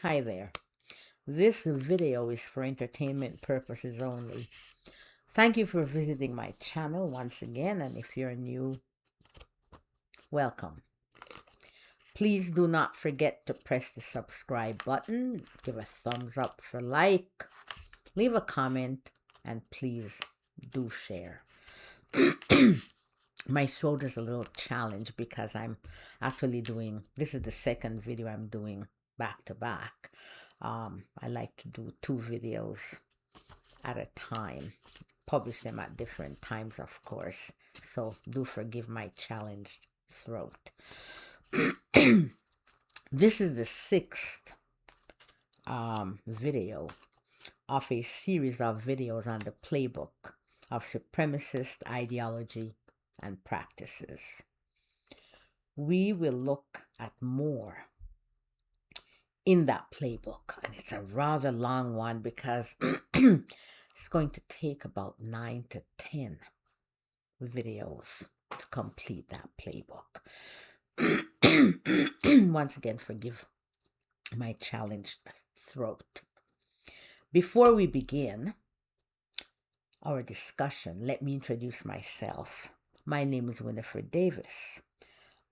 Hi there. This video is for entertainment purposes only. Thank you for visiting my channel once again, and if you're new, welcome. Please do not forget to press the subscribe button, give a thumbs up for like, leave a comment, and please do share. My throat is a little challenged because I'm actually doing, this is the second video I'm doing back to back. I like to do 2 videos at a time, publish them at different times, of course, so do forgive my challenged throat. This is the 6th video of a series of videos on the playbook of supremacist ideology and practices. We will look at more in that playbook, and it's a rather long one because it's going to take about 9 to 10 videos to complete that playbook. Once again, forgive my challenged throat. Before we begin our discussion, let me introduce myself. My name is Winifred Davis.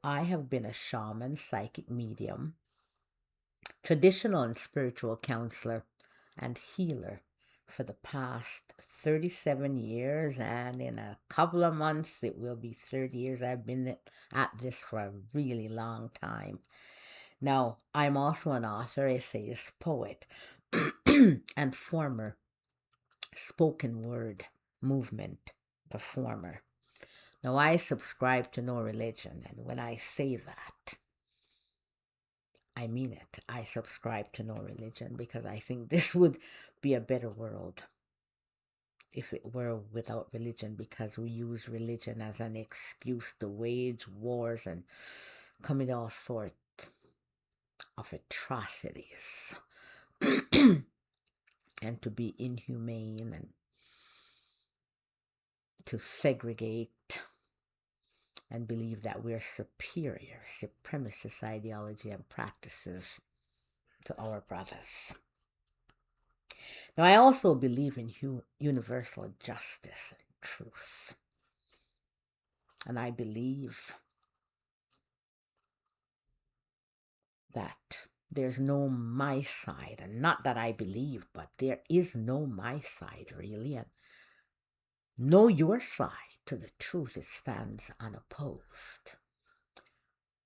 I have been a shaman, psychic medium, traditional and spiritual counselor, and healer for the past 37 years, and in a couple of months it will be 30 years. I've been at this for a really long time. Now, I'm also an author, essayist, poet, and former spoken word movement performer. Now, I subscribe to no religion, and when I say that, I mean it. I subscribe to no religion because I think this would be a better world if it were without religion, because we use religion as an excuse to wage wars and commit all sorts of atrocities and to be inhumane and to segregate and believe that we're superior, supremacist ideology and practices to our brothers. Now, I also believe in universal justice and truth. And I believe that there's no my side, and not that I believe, but there is no my side, really, and no your side to the truth. It stands unopposed.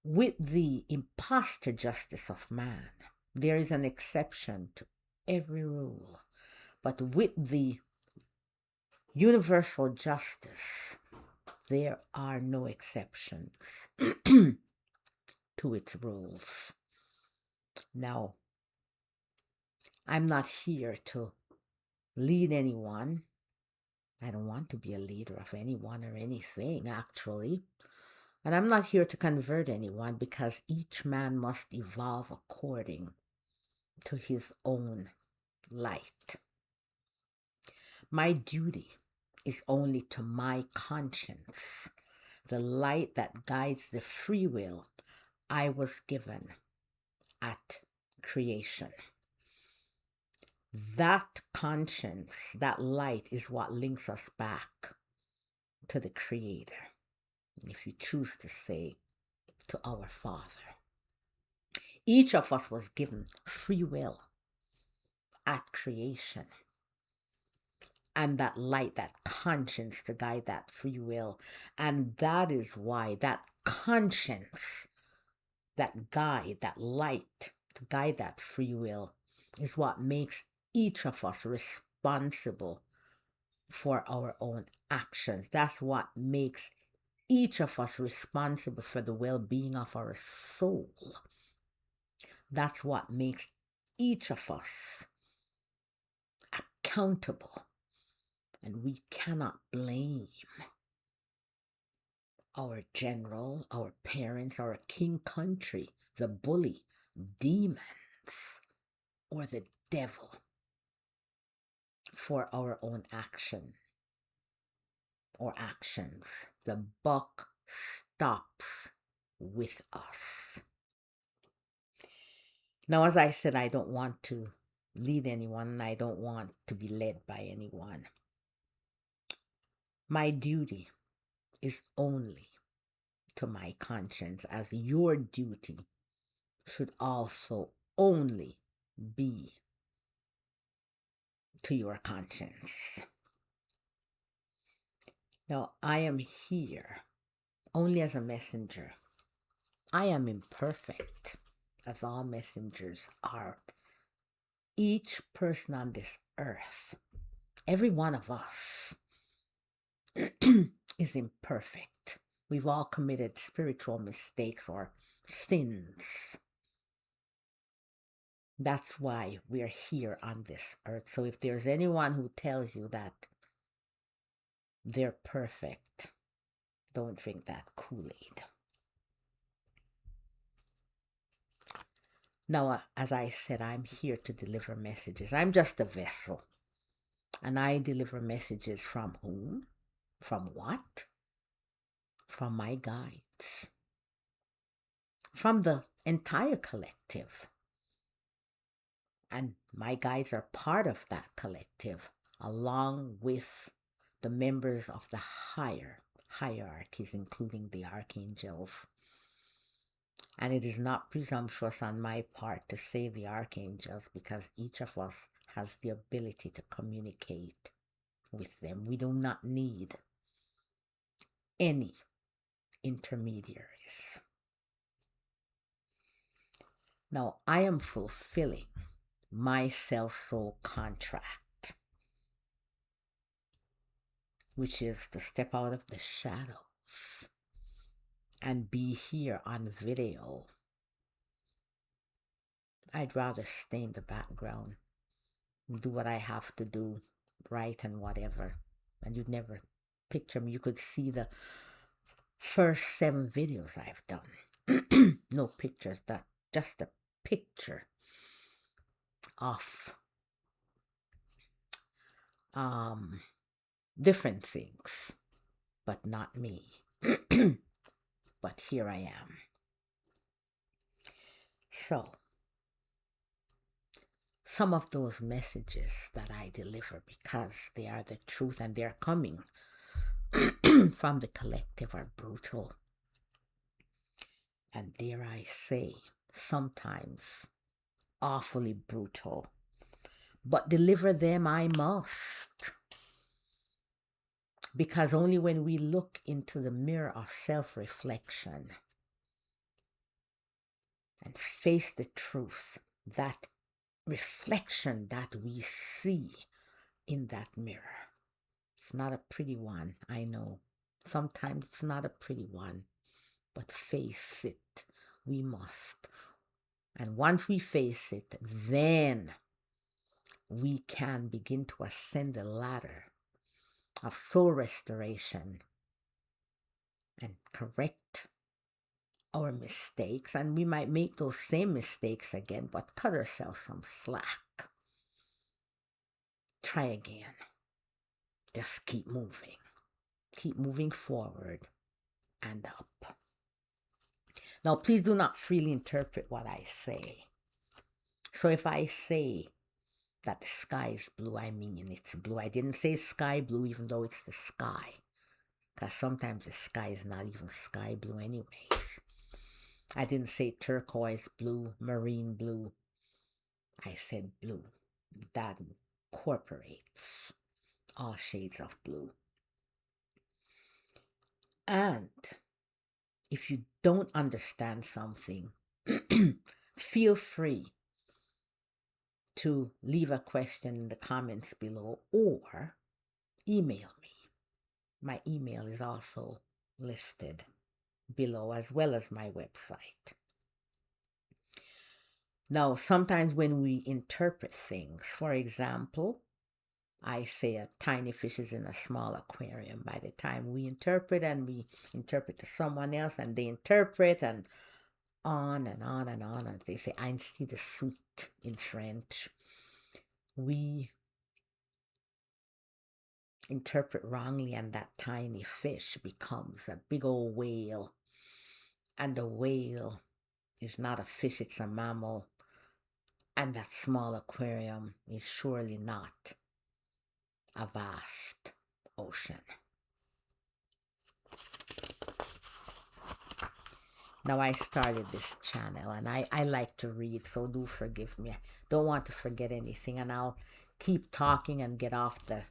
With the imposter justice of man, there is an exception to every rule. But with the universal justice, there are no exceptions to its rules. Now, I'm not here to lead anyone. I don't want to be a leader of anyone or anything, actually. And I'm not here to convert anyone, because each man must evolve according to his own light. My duty is only to my conscience, the light that guides the free will I was given at creation. That conscience, that light, is what links us back to the Creator, if you choose to say, to our Father. Each of us was given free will at creation, and that light, that conscience, to guide that free will. And that is why that conscience, that guide, that light to guide that free will, is what makes each of us responsible for our own actions. That's what makes each of us responsible for the well-being of our soul. That's what makes each of us accountable. And we cannot blame our general, our parents, our king country, the bully, demons, or the devil for our own action or actions. The buck stops with us. Now, as I said, I don't want to lead anyone, and I don't want to be led by anyone. My duty is only to my conscience, as your duty should also only be to your conscience. Now, I am here only as a messenger. I am imperfect, as all messengers are. Each person on this earth, every one of us, is imperfect. We've all committed spiritual mistakes or sins. That's why we're here on this earth. So if there's anyone who tells you that they're perfect, don't drink that Kool-Aid. Now, as I said, I'm here to deliver messages. I'm just a vessel. And I deliver messages from whom? From what? From my guides. From the entire collective. And my guides are part of that collective, along with the members of the higher hierarchies, including the archangels. And it is not presumptuous on my part to say the archangels, because each of us has the ability to communicate with them. We do not need any intermediaries. Now, I am fulfilling my self-soul contract, which is to step out of the shadows and be here on video. I'd rather stay in the background, do what I have to do, write and whatever, and you'd never picture me. You could see the first 7 videos I've done. No pictures, that just a picture of different things, but not me. But here I am. So, some of those messages that I deliver, because they are the truth and they're coming from the collective, are brutal. And dare I say, sometimes awfully brutal. But deliver them I must. Because only when we look into the mirror of self-reflection and face the truth, that reflection that we see in that mirror, it's not a pretty one, I know. Sometimes it's not a pretty one, but face it, we must. And once we face it, then we can begin to ascend the ladder of soul restoration and correct our mistakes. And we might make those same mistakes again, but cut ourselves some slack. Try again. Just keep moving. Keep moving forward and up. Now, please do not freely interpret what I say. So if I say that the sky is blue, I mean it's blue. I didn't say sky blue, even though it's the sky. Because sometimes the sky is not even sky blue anyways. I didn't say turquoise blue, marine blue. I said blue. That incorporates all shades of blue. And if you don't understand something, feel free to leave a question in the comments below or email me. My email is also listed below, as well as my website. Now, sometimes when we interpret things, for example, I say a tiny fish is in a small aquarium. By the time we interpret and we interpret to someone else and they interpret and on and on and on, and they say, ainsi de suite in French. We interpret wrongly, and that tiny fish becomes a big old whale. And the whale is not a fish, it's a mammal. And that small aquarium is surely not a vast ocean. Now, I started this channel and I like to read, so do forgive me. I don't want to forget anything, and I'll keep talking and get off the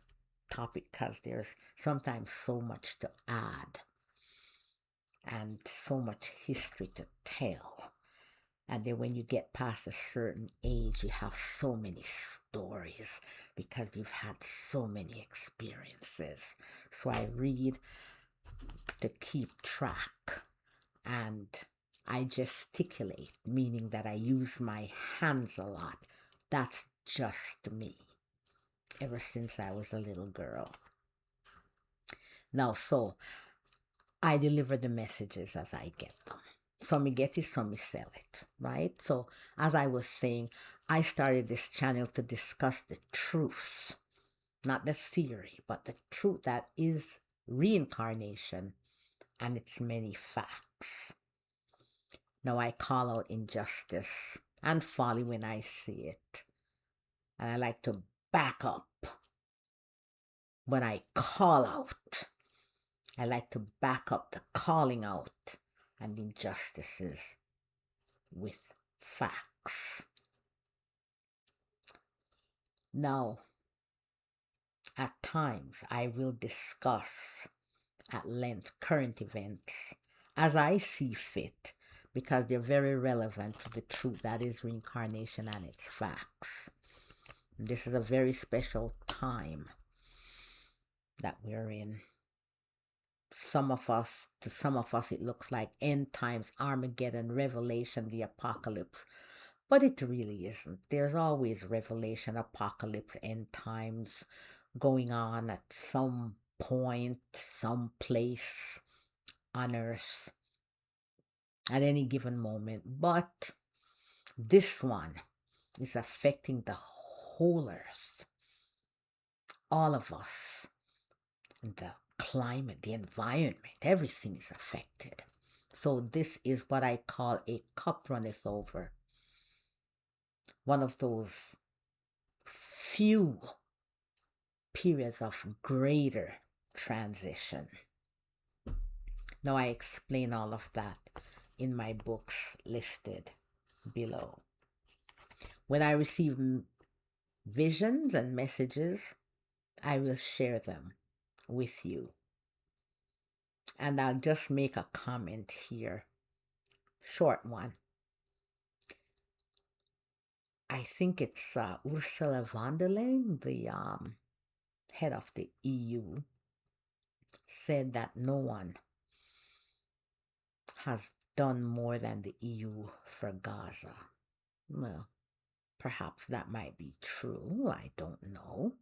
topic because there's sometimes so much to add and so much history to tell. And then when you get past a certain age, you have so many stories because you've had so many experiences. So I read to keep track, and I gesticulate, meaning that I use my hands a lot. That's just me, ever since I was a little girl. Now, so I deliver the messages as I get them. Some me get it, some me sell it, right? So as I was saying, I started this channel to discuss the truth, not the theory, but the truth that is reincarnation and its many facts. Now I call out injustice and folly when I see it. And I like to back up when I call out. I like to back up the calling out and injustices with facts. Now, at times, I will discuss at length current events as I see fit because they're very relevant to the truth that is reincarnation and its facts. This is a very special time that we're in. To some of us, it looks like end times, Armageddon, Revelation, the apocalypse. But it really isn't. There's always revelation, apocalypse, end times going on at some point, some place on earth at any given moment. But this one is affecting the whole earth, all of us, the climate, the environment, everything is affected. So this is what I call a cup runneth over. One of those few periods of greater transition. Now I explain all of that in my books listed below. When I receive visions and messages, I will share them with you. And I'll just make a comment here, short one. I think it's Ursula von der Leyen, the head of the EU, said that no one has done more than the EU for Gaza. Well, perhaps that might be true. I don't know.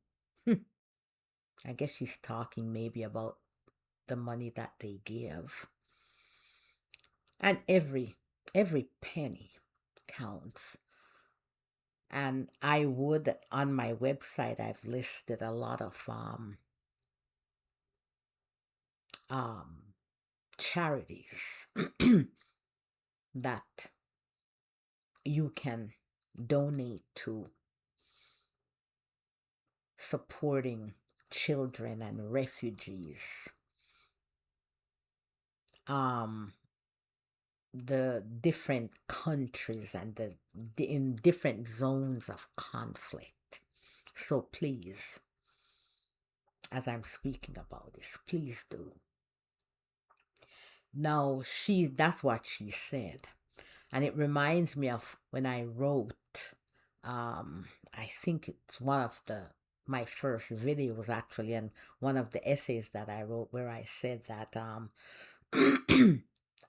I guess she's talking maybe about the money that they give. And every penny counts. And I would, on my website, I've listed a lot of charities that you can donate to, supporting children and refugees, the different countries and in different zones of conflict. So please, as I'm speaking about this, please do. Now that's what she said, and it reminds me of when I wrote I think it's one of my first videos actually, and one of the essays that I wrote where I said that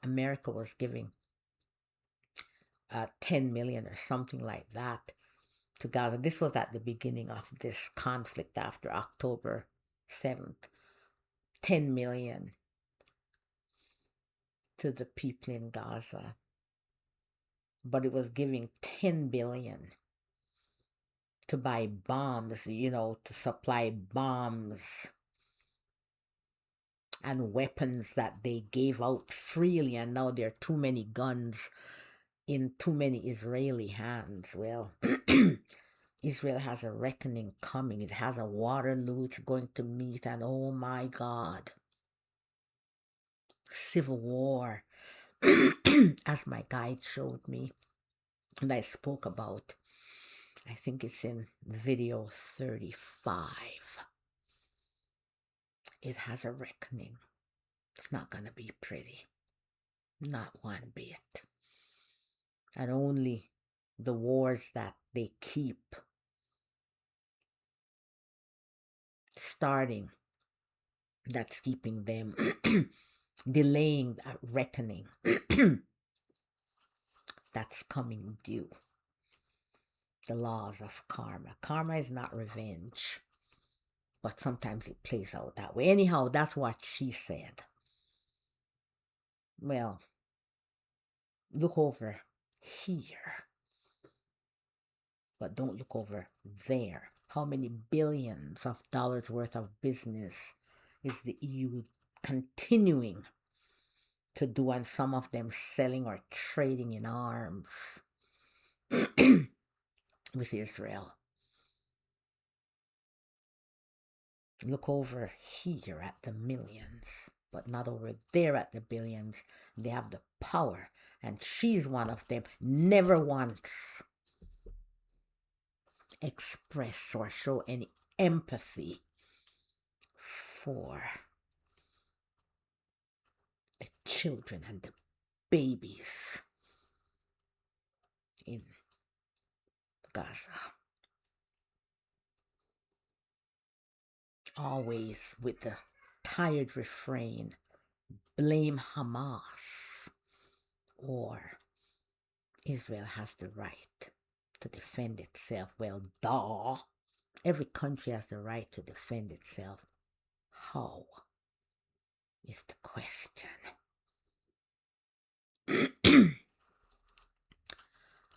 America was giving 10 million or something like that to Gaza. This was at the beginning of this conflict after October 7th. 10 million to the people in Gaza. But it was giving 10 billion to buy bombs, to supply bombs and weapons that they gave out freely, and now there are too many guns in too many Israeli hands. Well, Israel has a reckoning coming. It has a Waterloo it's going to meet, and oh my God, civil war, as my guide showed me, and I spoke about. I think it's in video 35. It has a reckoning. It's not going to be pretty. Not one bit. And only the wars that they keep starting, that's keeping them delaying that reckoning that's coming due. The laws of karma. Karma is not revenge, but sometimes it plays out that way. Anyhow, that's what she said. Well, look over here, but don't look over there. How many billions of dollars worth of business is the EU continuing to do, and some of them selling or trading in arms with Israel? Look over here at the millions, but not over there at the billions. They have the power, and she's one of them. Never once express or show any empathy for the children and the babies in Gaza. Always with the tired refrain, blame Hamas, or Israel has the right to defend itself. Well, duh. Every country has the right to defend itself. How is the question?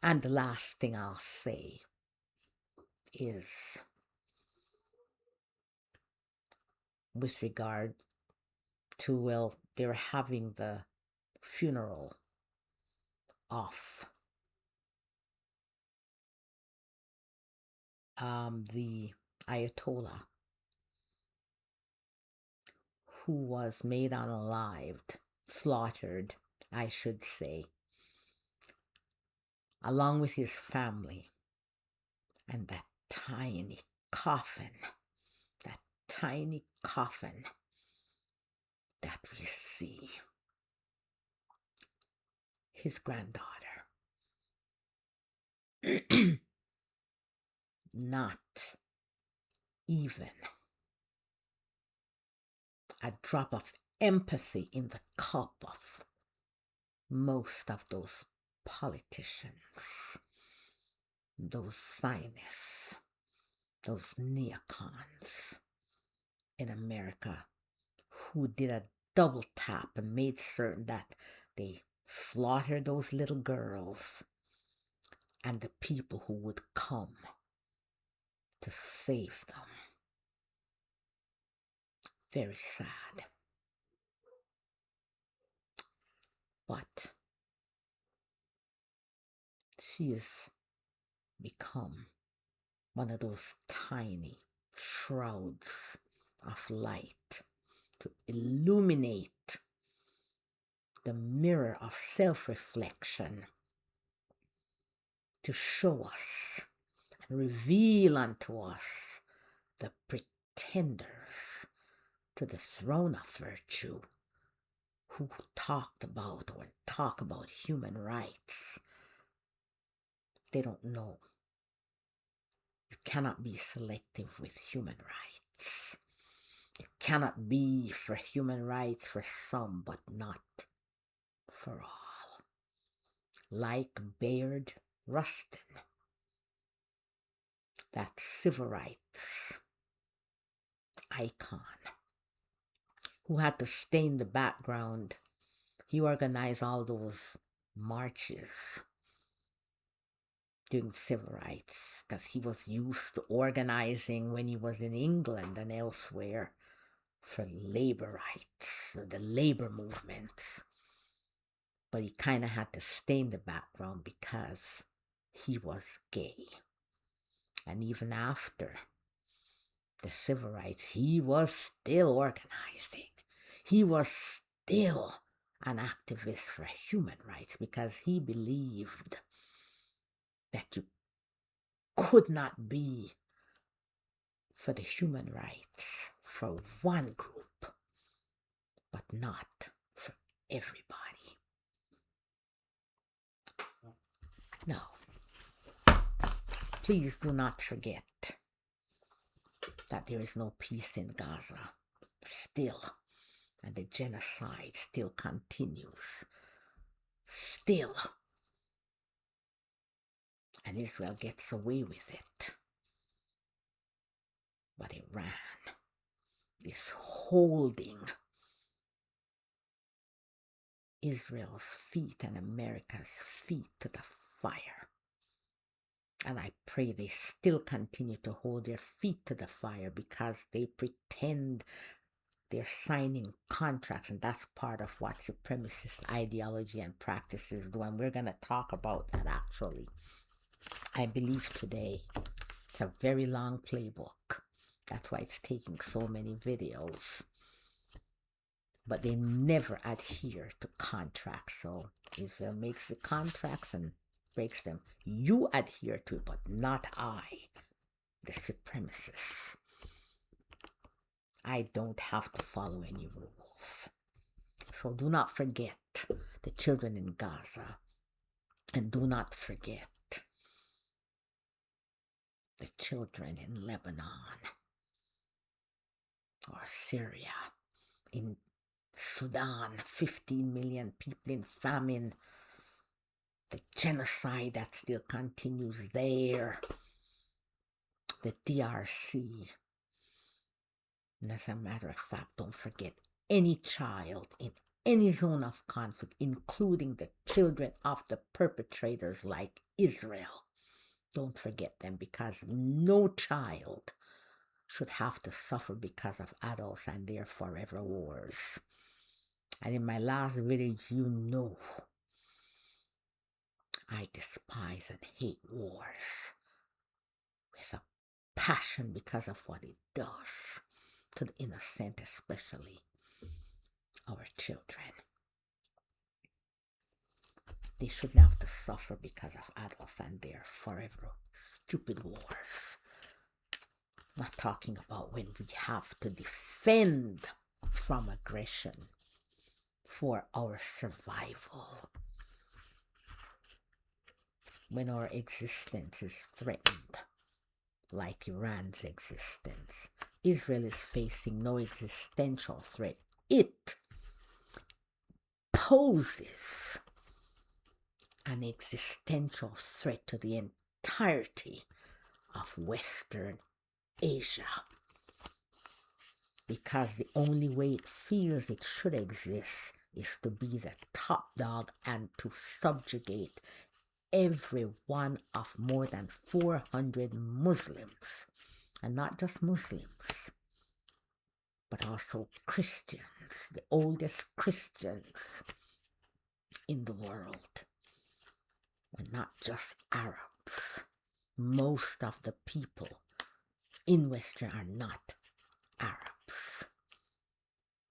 And the last thing I'll say is with regard to, well, they're having the funeral of the Ayatollah, who was made unalived, slaughtered, I should say, along with his family, and that tiny coffin that we see his granddaughter. Not even a drop of empathy in the cup of most of those politicians, those Zionists, those neocons in America who did a double tap and made certain that they slaughtered those little girls and the people who would come to save them. Very sad. But she has become one of those tiny shrouds of light to illuminate the mirror of self-reflection, to show us and reveal unto us the pretenders to the throne of virtue who talk about human rights. They don't know. You cannot be selective with human rights. You cannot be for human rights for some, but not for all. Like Bayard Rustin, that civil rights icon who had to stay in the background. He organized all those marches during civil rights because he was used to organizing when he was in England and elsewhere for labor rights, the labor movements. But he kind of had to stay in the background because he was gay. And even after the civil rights, he was still organizing. He was still an activist for human rights because he believed that you could not be for the human rights for one group, but not for everybody. Now, please do not forget that there is no peace in Gaza still, and the genocide still continues. Still. And Israel gets away with it. But Iran is holding Israel's feet and America's feet to the fire. And I pray they still continue to hold their feet to the fire because they pretend they're signing contracts, and that's part of what supremacist ideology and practices do. And we're going to talk about that actually. I believe today it's a very long playbook. That's why it's taking so many videos. But they never adhere to contracts. So Israel makes the contracts and breaks them. You adhere to it, but not I, the supremacists. I don't have to follow any rules. So do not forget the children in Gaza. And do not forget the children in Lebanon or Syria, in Sudan, 15 million people in famine, the genocide that still continues there, the DRC. And as a matter of fact, don't forget any child in any zone of conflict, including the children of the perpetrators like Israel. Don't forget them, because no child should have to suffer because of adults and their forever wars. And in my last video, you know, I despise and hate wars with a passion because of what it does to the innocent, especially our children. They shouldn't have to suffer because of adults and their forever stupid wars. Not talking about when we have to defend from aggression for our survival. When our existence is threatened, like Iran's existence. Israel is facing no existential threat. It poses an existential threat to the entirety of Western Asia, because the only way it feels it should exist is to be the top dog and to subjugate every one of more than 400 Muslims, and not just Muslims, but also Christians, the oldest Christians in the world, and not just Arabs. Most of the people in Western are not Arabs.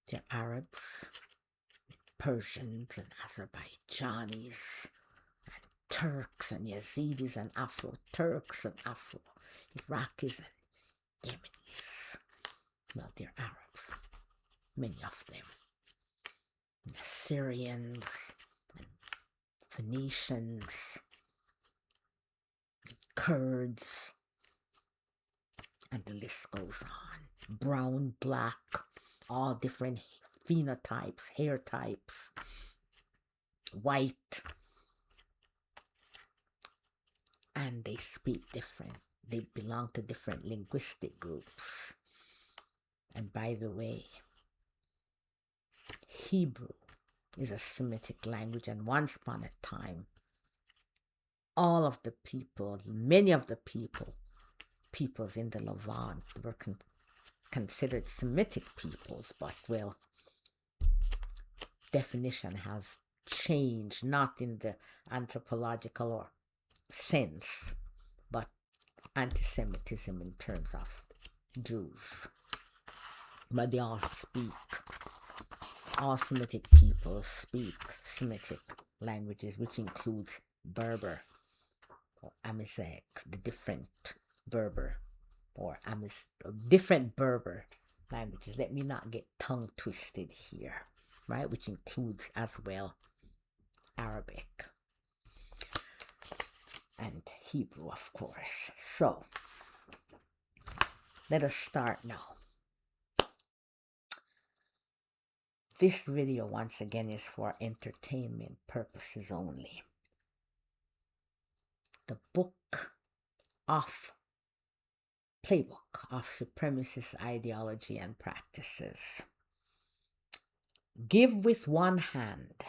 They're Arabs, Persians, and Azerbaijanis, and Turks, and Yazidis, and Afro-Turks, and Afro-Iraqis, and Yemenis. Well, they're Arabs, many of them. And the Syrians, and Phoenicians, and Kurds, and the list goes on. Brown, black, all different phenotypes, hair types, white, and they speak different. They belong to different linguistic groups. And by the way, Hebrew is a Semitic language, and once upon a time, all of the people, many of the peoples in the Levant were considered Semitic peoples, but well, definition has change, not in the anthropological or sense, but anti-Semitism in terms of Jews. But they all Semitic people speak Semitic languages, which includes Berber or Amazigh, the different Berber or different Berber languages. Let me not get tongue twisted here, right? Which includes as well Arabic and Hebrew, of course. So let us start now. This video, once again, is for entertainment purposes only. The book of Playbook of Supremacist Ideology and Practices. Give with one hand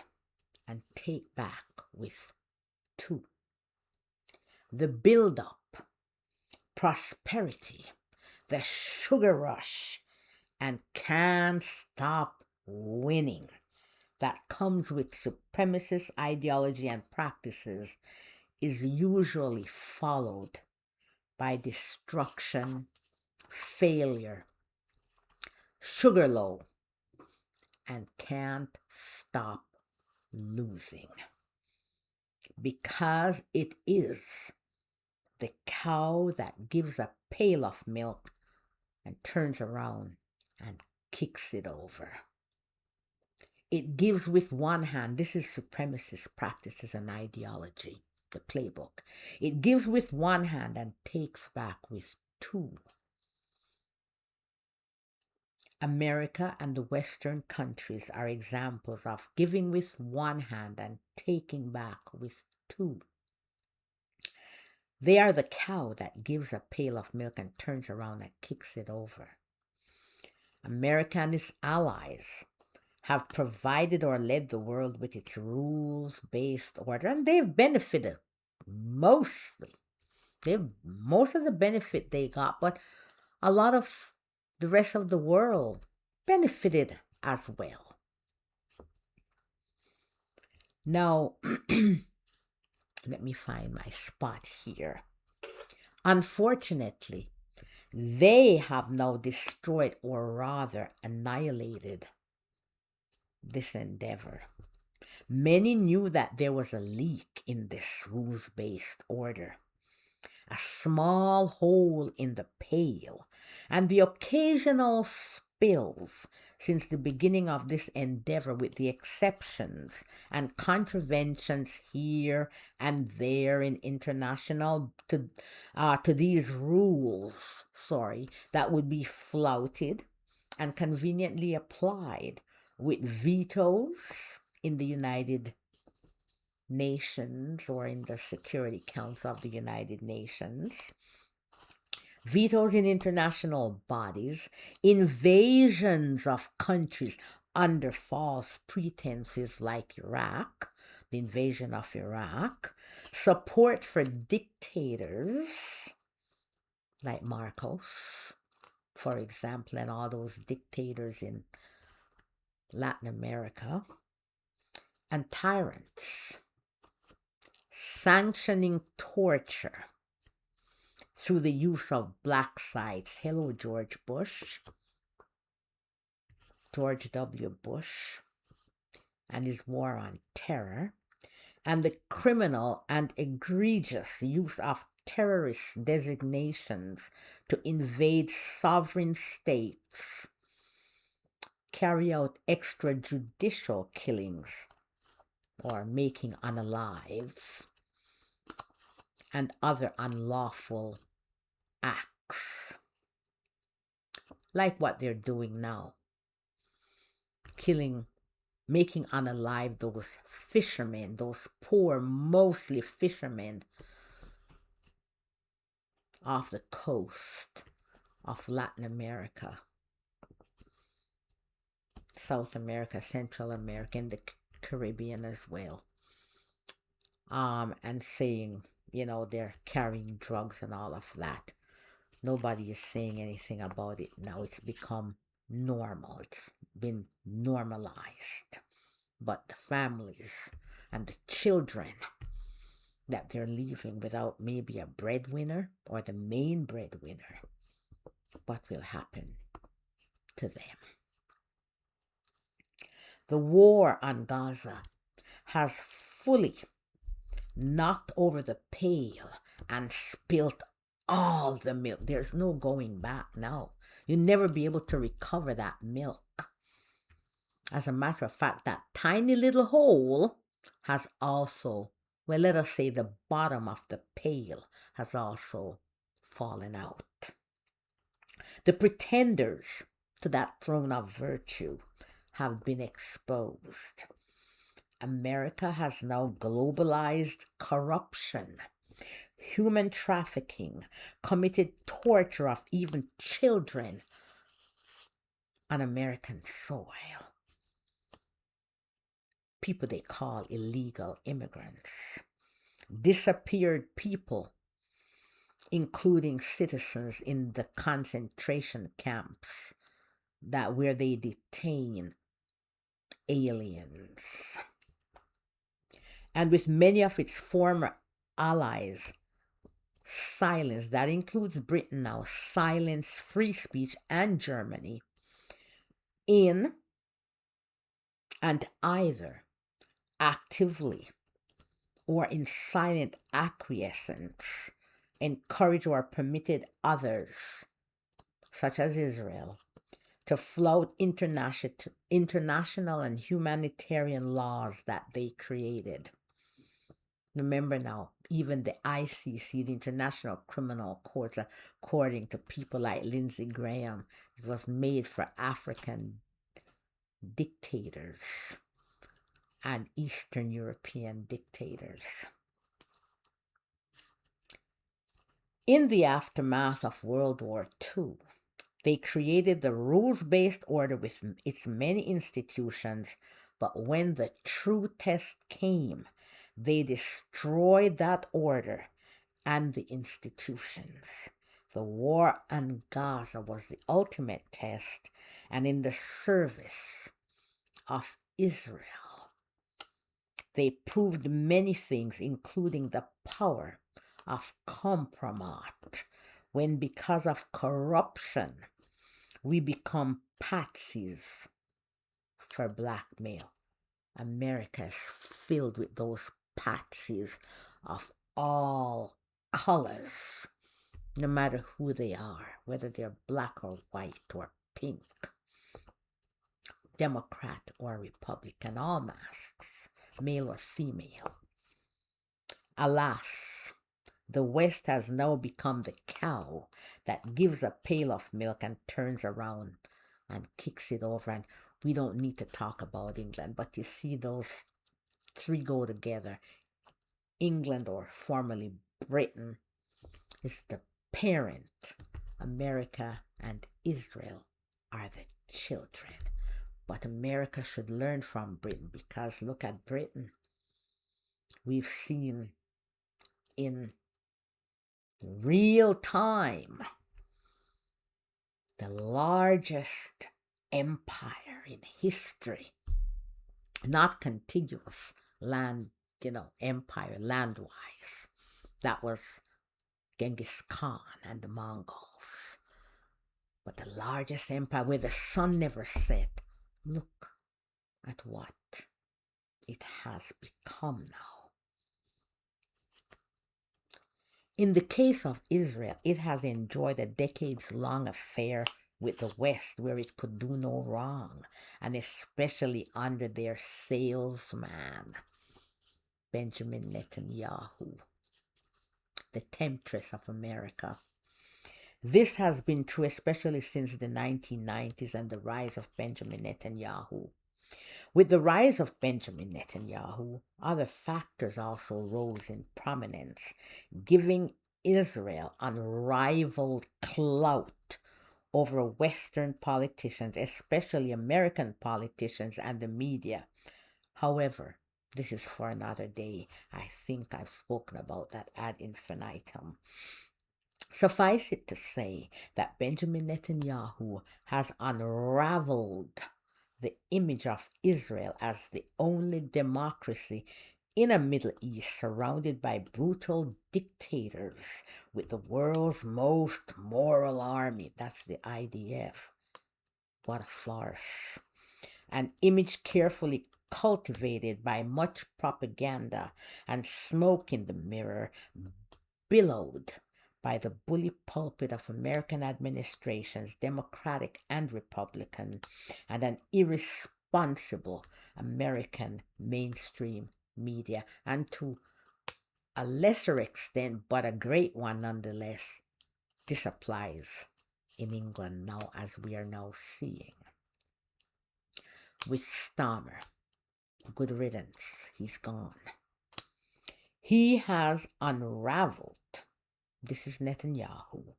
and take back with two. The build-up, prosperity, the sugar rush, and can't stop winning that comes with supremacist ideology and practices is usually followed by destruction, failure, sugar low, and can't stop losing. Because it is the cow that gives a pail of milk and turns around and kicks it over. It gives with one hand. This is supremacist practices and ideology, the playbook. It gives with one hand and takes back with two. America and the Western countries are examples of giving with one hand and taking back with two. They are the cow that gives a pail of milk and turns around and kicks it over. America and its allies have provided or led the world with its rules-based order, and they've benefited mostly. Most of the benefit they got, but a lot of the rest of the world benefited as well. Now, let me find my spot here. Unfortunately, they have now destroyed, or rather annihilated, this endeavor. Many knew that there was a leak in this rules-based order, a small hole in the pail, and the occasional spills since the beginning of this endeavor, with the exceptions and contraventions here and there in international to these rules, that would be flouted and conveniently applied with vetoes in the United Nations or in the Security Council of the United Nations, vetoes in international bodies, invasions of countries under false pretenses like Iraq, the invasion of Iraq, support for dictators like Marcos, for example, and all those dictators in Latin America, and tyrants, sanctioning torture through the use of black sites. Hello, George W. Bush, and his war on terror, and the criminal and egregious use of terrorist designations to invade sovereign states, carry out extrajudicial killings or making unalives, and other unlawful acts, like what they're doing now, making unalive those fishermen, those poor, mostly fishermen off the coast of Latin America, South America, Central America, and the Caribbean as well. And saying, they're carrying drugs and all of that. Nobody is saying anything about it now. It's become normal. It's been normalized. but the families and the children that they're leaving without maybe a breadwinner or the main breadwinner. What will happen to them? The war on Gaza has fully knocked over the pail and spilt all the milk. There's no going back now. You'll never be able to recover that milk. As a matter of fact, that tiny little hole has also, well, let us say the bottom of the pail has also fallen out. The pretenders to that throne of virtue have been exposed. America has now globalized corruption, human trafficking, committed torture of even children on American soil. People they call illegal immigrants, disappeared people, including citizens in the concentration camps where they detain aliens. And with many of its former allies silenced, that includes Britain now, silence free speech, and Germany, in and either actively or in silent acquiescence encourage or permitted others, such as Israel, to flout international and humanitarian laws that they created. Remember now, even the ICC, the International Criminal Court, according to people like Lindsey Graham, it was made for African dictators and Eastern European dictators. In the aftermath of World War II, they created the rules-based order with its many institutions, but when the true test came, they destroyed that order and the institutions. The war on Gaza was the ultimate test, and in the service of Israel, they proved many things, including the power of compromise, when because of corruption, we become patsies for blackmail. America is filled with those patsies of all colors, no matter who they are, whether they're black or white or pink, Democrat or Republican, all masks, male or female. Alas, the West has now become the cow that gives a pail of milk and turns around and kicks it over. And we don't need to talk about England, but you see those three go together. England, or formerly Britain, is the parent. America and Israel are the children. But America should learn from Britain, because look at Britain. We've seen in real time the largest empire in history, not contiguous land, empire land-wise. That was Genghis Khan and the Mongols. But the largest empire where the sun never set, look at what it has become now. In the case of Israel, it has enjoyed a decades-long affair with the West where it could do no wrong, and especially under their salesman, Benjamin Netanyahu, the temptress of America. This has been true especially since the 1990s and the rise of Benjamin Netanyahu. With the rise of Benjamin Netanyahu, other factors also rose in prominence, giving Israel unrivaled clout over Western politicians, especially American politicians and the media. However, this is for another day. I think I've spoken about that ad infinitum. Suffice it to say that Benjamin Netanyahu has unraveled the image of Israel as the only democracy in a Middle East surrounded by brutal dictators with the world's most moral army. That's the IDF. What a farce. An image carefully cultivated by much propaganda and smoke in the mirror, billowed by the bully pulpit of American administrations, Democratic and Republican, and an irresponsible American mainstream media, and to a lesser extent, but a great one nonetheless, this applies in England now, as we are now seeing. With Starmer, good riddance, he's gone. He has unraveled, this is Netanyahu,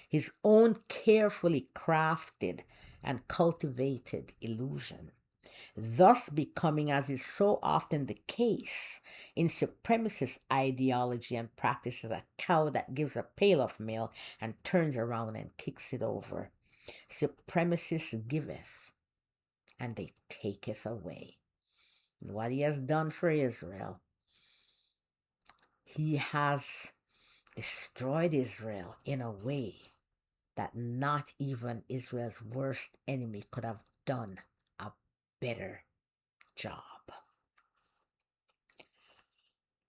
his own carefully crafted and cultivated illusion, thus becoming, as is so often the case in supremacist ideology and practices, a cow that gives a pail of milk and turns around and kicks it over. Supremacists giveth, and they taketh away. And what he has done for Israel, he has destroyed Israel in a way that not even Israel's worst enemy could have done a better job.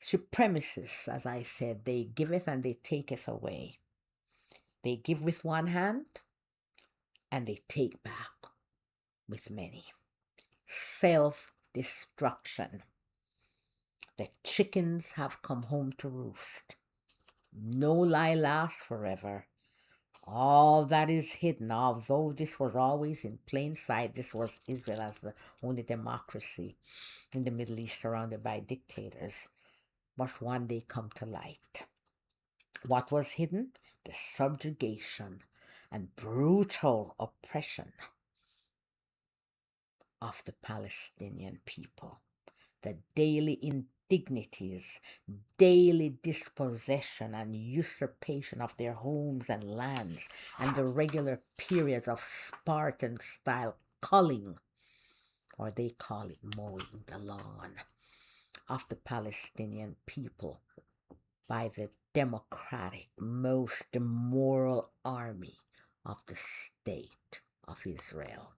Supremacists, as I said, they giveth and they taketh away. They give with one hand and they take back with many. Self-destruction. The chickens have come home to roost. No lie lasts forever. All that is hidden, although this was always in plain sight, this was Israel as the only democracy in the Middle East surrounded by dictators, must one day come to light. What was hidden? The subjugation and brutal oppression of the Palestinian people, the daily indignities, daily dispossession and usurpation of their homes and lands, and the regular periods of Spartan-style culling, or they call it mowing the lawn, of the Palestinian people by the democratic, most moral army of the state of Israel.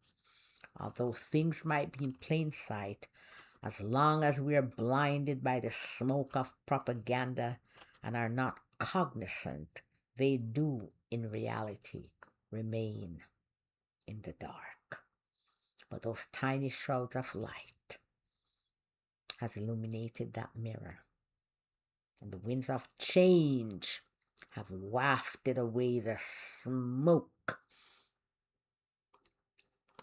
Although things might be in plain sight, as long as we are blinded by the smoke of propaganda and are not cognizant, they do in reality remain in the dark. But those tiny shrouds of light has illuminated that mirror, and the winds of change have wafted away the smoke,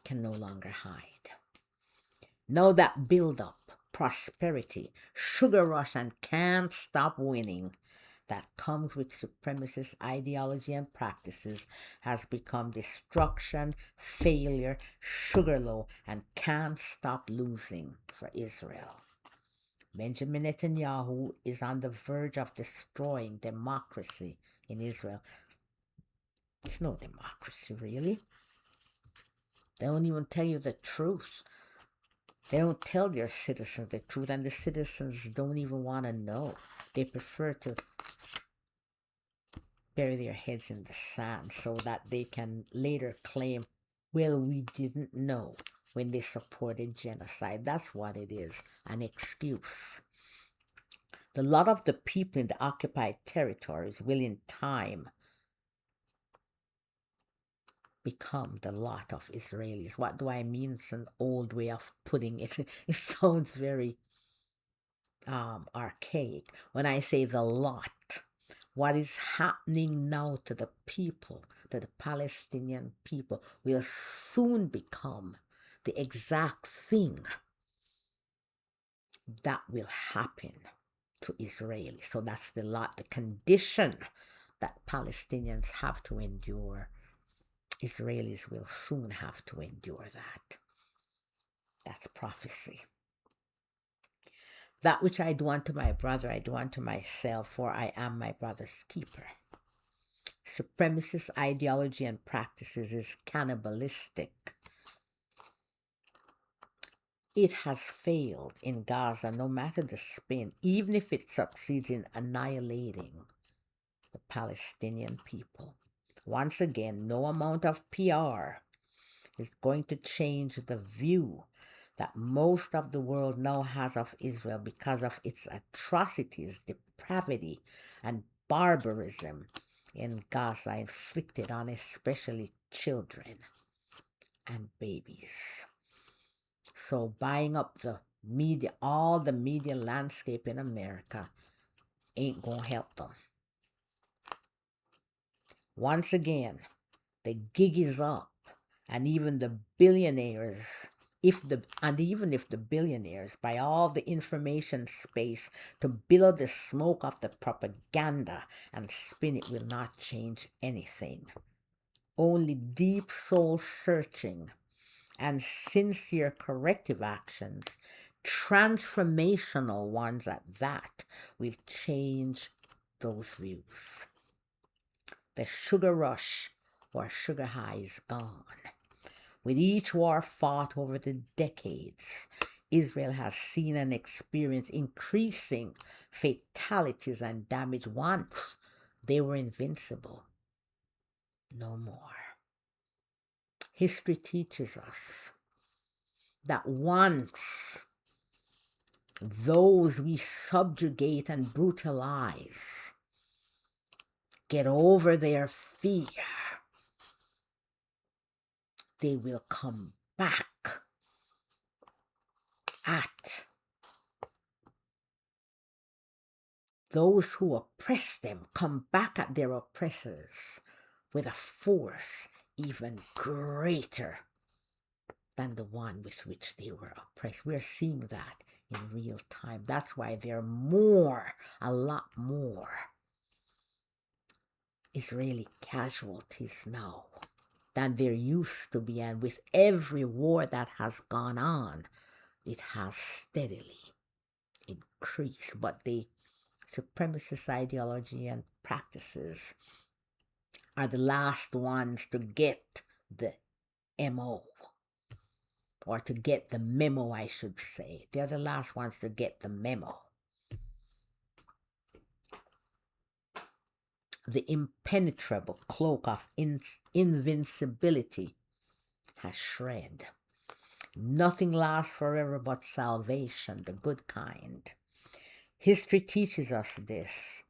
can no longer hide. Now that build-up, prosperity, sugar rush, and can't stop winning that comes with supremacist ideology and practices has become destruction, failure, sugar low, and can't stop losing for Israel. Benjamin Netanyahu is on the verge of destroying democracy in Israel. It's no democracy, really. They don't even tell you the truth. They don't tell their citizens the truth, and the citizens don't even want to know. They prefer to bury their heads in the sand so that they can later claim, well, we didn't know, when they supported genocide. That's what it is, an excuse. The lot of the people in the occupied territories will in time become the lot of Israelis. What do I mean? It's an old way of putting it. It sounds very archaic. When I say the lot, what is happening now to the people, to the Palestinian people, will soon become the exact thing that will happen to Israelis. So that's the lot, the condition that Palestinians have to endure. Israelis will soon have to endure that. That's prophecy. That which I do unto my brother, I do unto myself, for I am my brother's keeper. Supremacist ideology and practices is cannibalistic. It has failed in Gaza, no matter the spin, even if it succeeds in annihilating the Palestinian people. Once again, no amount of PR is going to change the view that most of the world now has of Israel because of its atrocities, depravity, and barbarism in Gaza inflicted on especially children and babies. So buying up the media, all the media landscape in America ain't gonna help them. Once again, the gig is up, and even the billionaires, even if the billionaires buy all the information space to billow the smoke of the propaganda and spin, it will not change anything. Only deep soul searching and sincere corrective actions, transformational ones at that, will change those views. The sugar rush or sugar high is gone. With each war fought over the decades, Israel has seen and experienced increasing fatalities and damage. Once they were invincible, no more. History teaches us that once those we subjugate and brutalize get over their fear, they will come back at those who oppress them, come back at their oppressors with a force even greater than the one with which they were oppressed. We're seeing that in real time. That's why there are more, a lot more Israeli casualties now than there used to be. And with every war that has gone on, it has steadily increased. But the supremacist ideology and practices are the last ones to get the MO, or to get the memo, I should say. They're the last ones to get the memo. The impenetrable cloak of invincibility has shred. Nothing lasts forever but salvation, the good kind. History teaches us this.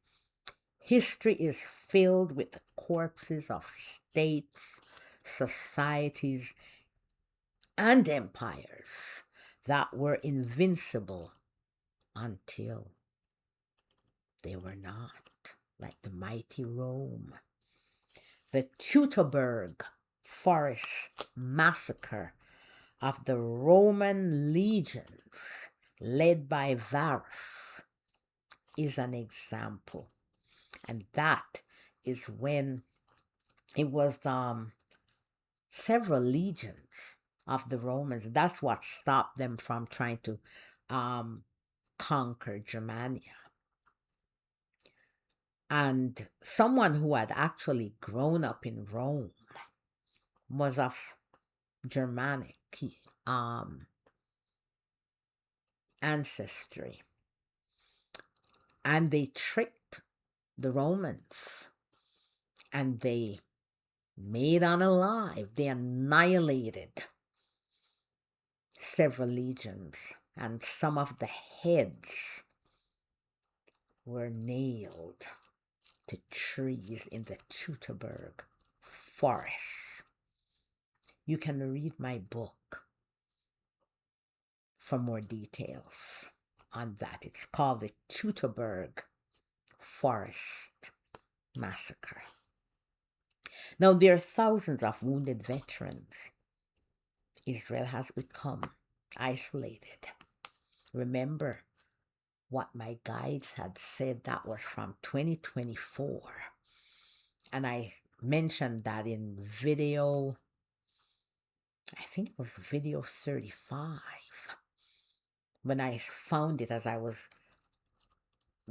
History is filled with the corpses of states, societies, and empires that were invincible until they were not, like the mighty Rome. The Teutoburg Forest Massacre of the Roman legions led by Varus is an example. And that is when it was several legions of the Romans. That's what stopped them from trying to conquer Germania. And someone who had actually grown up in Rome was of Germanic ancestry. And they tricked the Romans, and they made unalive, they annihilated several legions, and some of the heads were nailed to trees in the Teutoburg forest. You can read my book for more details on that. It's called the Teutoburg Forest Massacre. Now, there are thousands of wounded veterans. Israel has become isolated. Remember what my guides had said, that was from 2024. And I mentioned that in video, I think it was video 35, when I found it as I was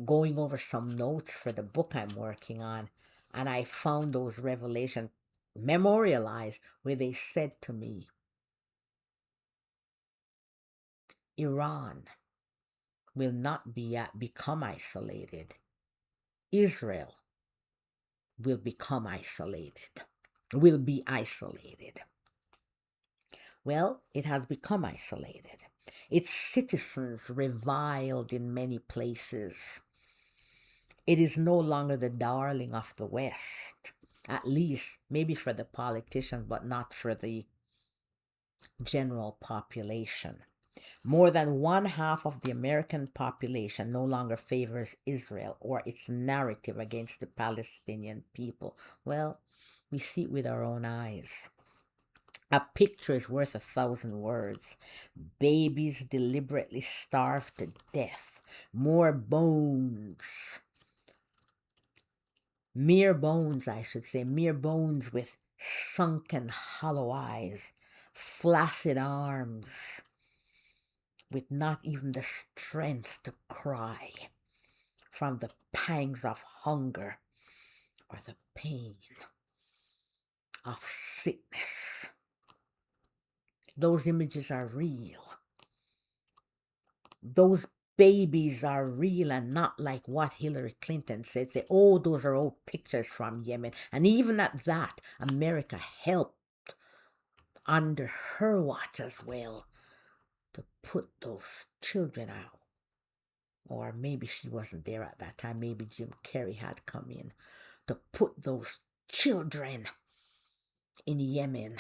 going over some notes for the book I'm working on, and I found those revelations memorialized where they said to me, Iran will not become isolated. Israel will become isolated, will be isolated. Well, it has become isolated. Its citizens reviled in many places. It is no longer the darling of the West, at least maybe for the politicians, but not for the general population. More than one half of the American population no longer favors Israel or its narrative against the Palestinian people. Well, we see it with our own eyes. A picture is worth 1,000 words. Babies deliberately starved to death. More bones. Mere bones, I should say. Mere bones with sunken, hollow eyes. Flaccid arms. With not even the strength to cry from the pangs of hunger or the pain of sickness. Those images are real. Those babies are real and not like what Hillary Clinton said. Say, oh, those are old pictures from Yemen. And even at that, America helped under her watch as well to put those children out. Or maybe she wasn't there at that time. Maybe Jim Carrey had come in to put those children in Yemen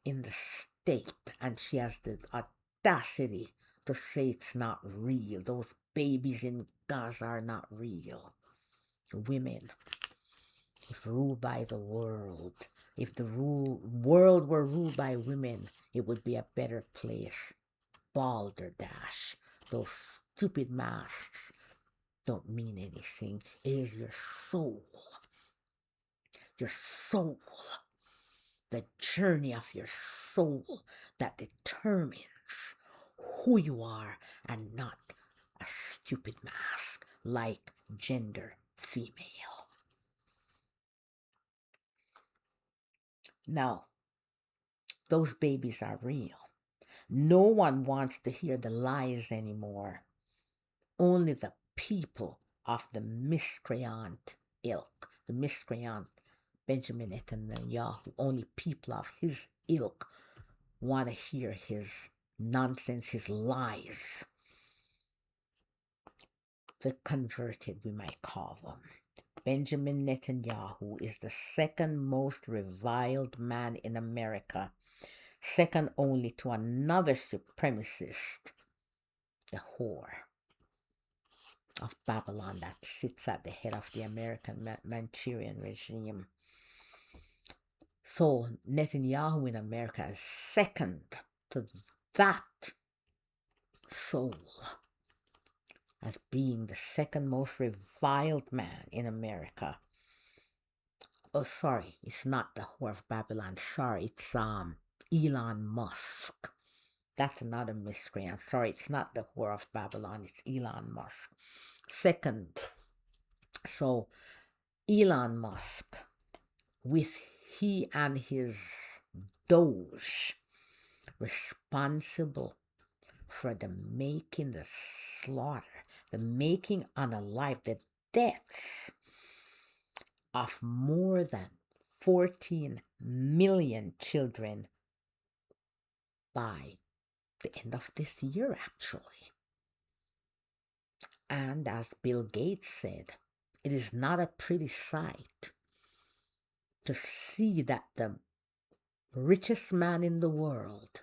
in the state. And she has the audacity to say it's not real. Those babies in Gaza are not real. Women, if ruled by the world, if the world were ruled by women, it would be a better place. Balderdash. Those stupid masks don't mean anything. It is your soul. Your soul. The journey of your soul that determines who you are, and not a stupid mask like gender female. Now, those babies are real. No one wants to hear the lies anymore. Only the people of the miscreant ilk, the miscreant Benjamin Netanyahu, only people of his ilk want to hear his nonsense, his lies. The converted, we might call them. Benjamin Netanyahu is the second most reviled man in America, second only to another supremacist, the whore of Babylon that sits at the head of the American Manchurian regime. So Netanyahu in America is second to that soul as being the second most reviled man in America. Oh, sorry, it's not the whore of Babylon. Sorry, it's Elon Musk. That's another miscreant. Sorry, it's not the whore of Babylon. It's Elon Musk. Second, so Elon Musk, with he and his Doge responsible for the making, the slaughter, the making unalive, the deaths of more than 14 million children by the end of this year, actually. And as Bill Gates said, it is not a pretty sight to see that the richest man in the world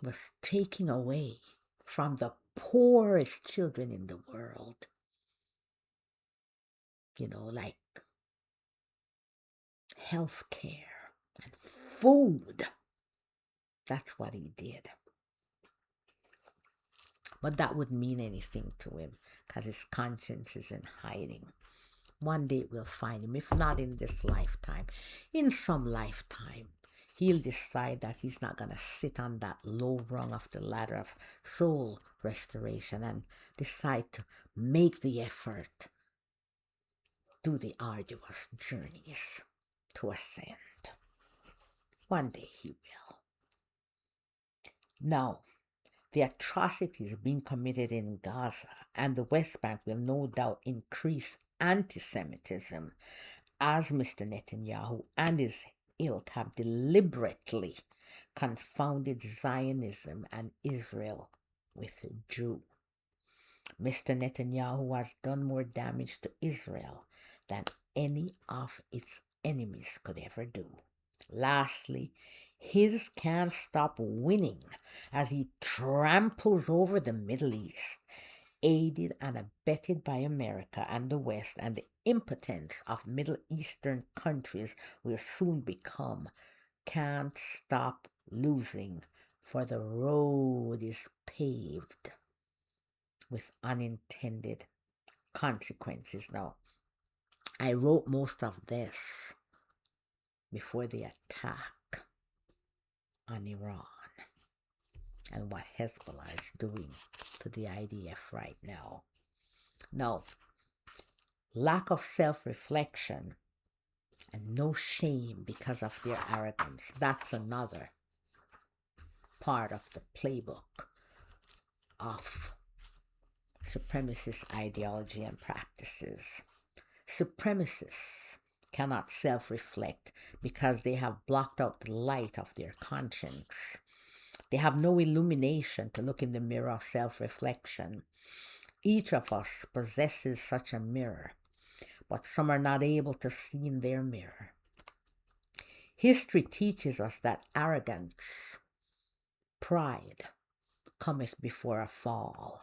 was taking away from the poorest children in the world. You know, like health care and food. That's what he did. But that wouldn't mean anything to him because his conscience is in hiding. One day we'll find him, if not in this lifetime, in some lifetime. He'll decide that he's not going to sit on that low rung of the ladder of soul restoration and decide to make the effort, do the arduous journeys to ascend. One day he will. Now, the atrocities being committed in Gaza and the West Bank will no doubt increase anti Semitism as Mr. Netanyahu and his ilk have deliberately confounded Zionism and Israel with Jew. Mr. Netanyahu has done more damage to Israel than any of its enemies could ever do. Lastly, his can't stop winning as he tramples over the Middle East, aided and abetted by America and the West, and the impotence of Middle Eastern countries will soon become can't stop losing, for the road is paved with unintended consequences. Now, I wrote most of this before the attack on Iran and what Hezbollah is doing to the IDF right now. Now, lack of self-reflection and no shame because of their arrogance. That's another part of the playbook of supremacist ideology and practices. Supremacists cannot self-reflect because they have blocked out the light of their conscience. They have no illumination to look in the mirror of self-reflection. Each of us possesses such a mirror, but some are not able to see in their mirror. History teaches us that arrogance, pride, cometh before a fall.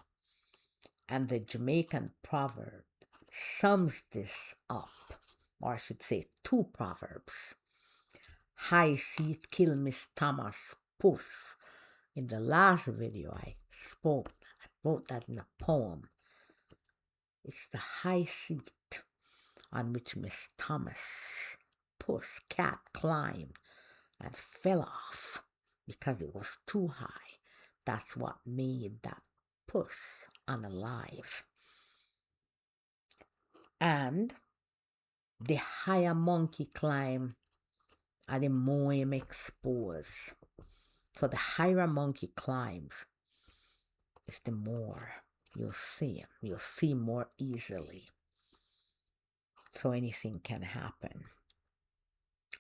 And the Jamaican proverb sums this up, or I should say two proverbs. High seat kill Miss Thomas Puss. In the last video I wrote that in a poem. It's the high seat on which Miss Thomas Puss cat climbed and fell off because it was too high. That's what made that puss unalive. And the higher monkey climb and the more him expose. So the higher a monkey climbs is the more you'll see him. You'll see more easily. So anything can happen.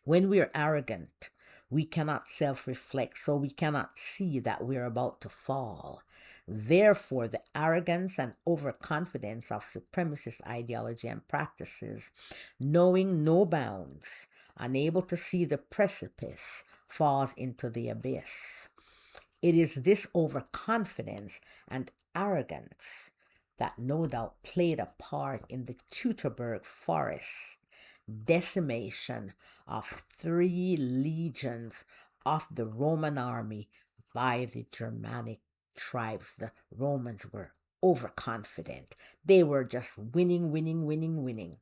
When we're arrogant, we cannot self-reflect, so we cannot see that we're about to fall. Therefore, the arrogance and overconfidence of supremacist ideology and practices, knowing no bounds, unable to see the precipice, falls into the abyss. It is this overconfidence and arrogance that no doubt played a part in the Teutoburg forest decimation of 3 legions of the Roman army by the Germanic tribes. The Romans were overconfident. They were just winning.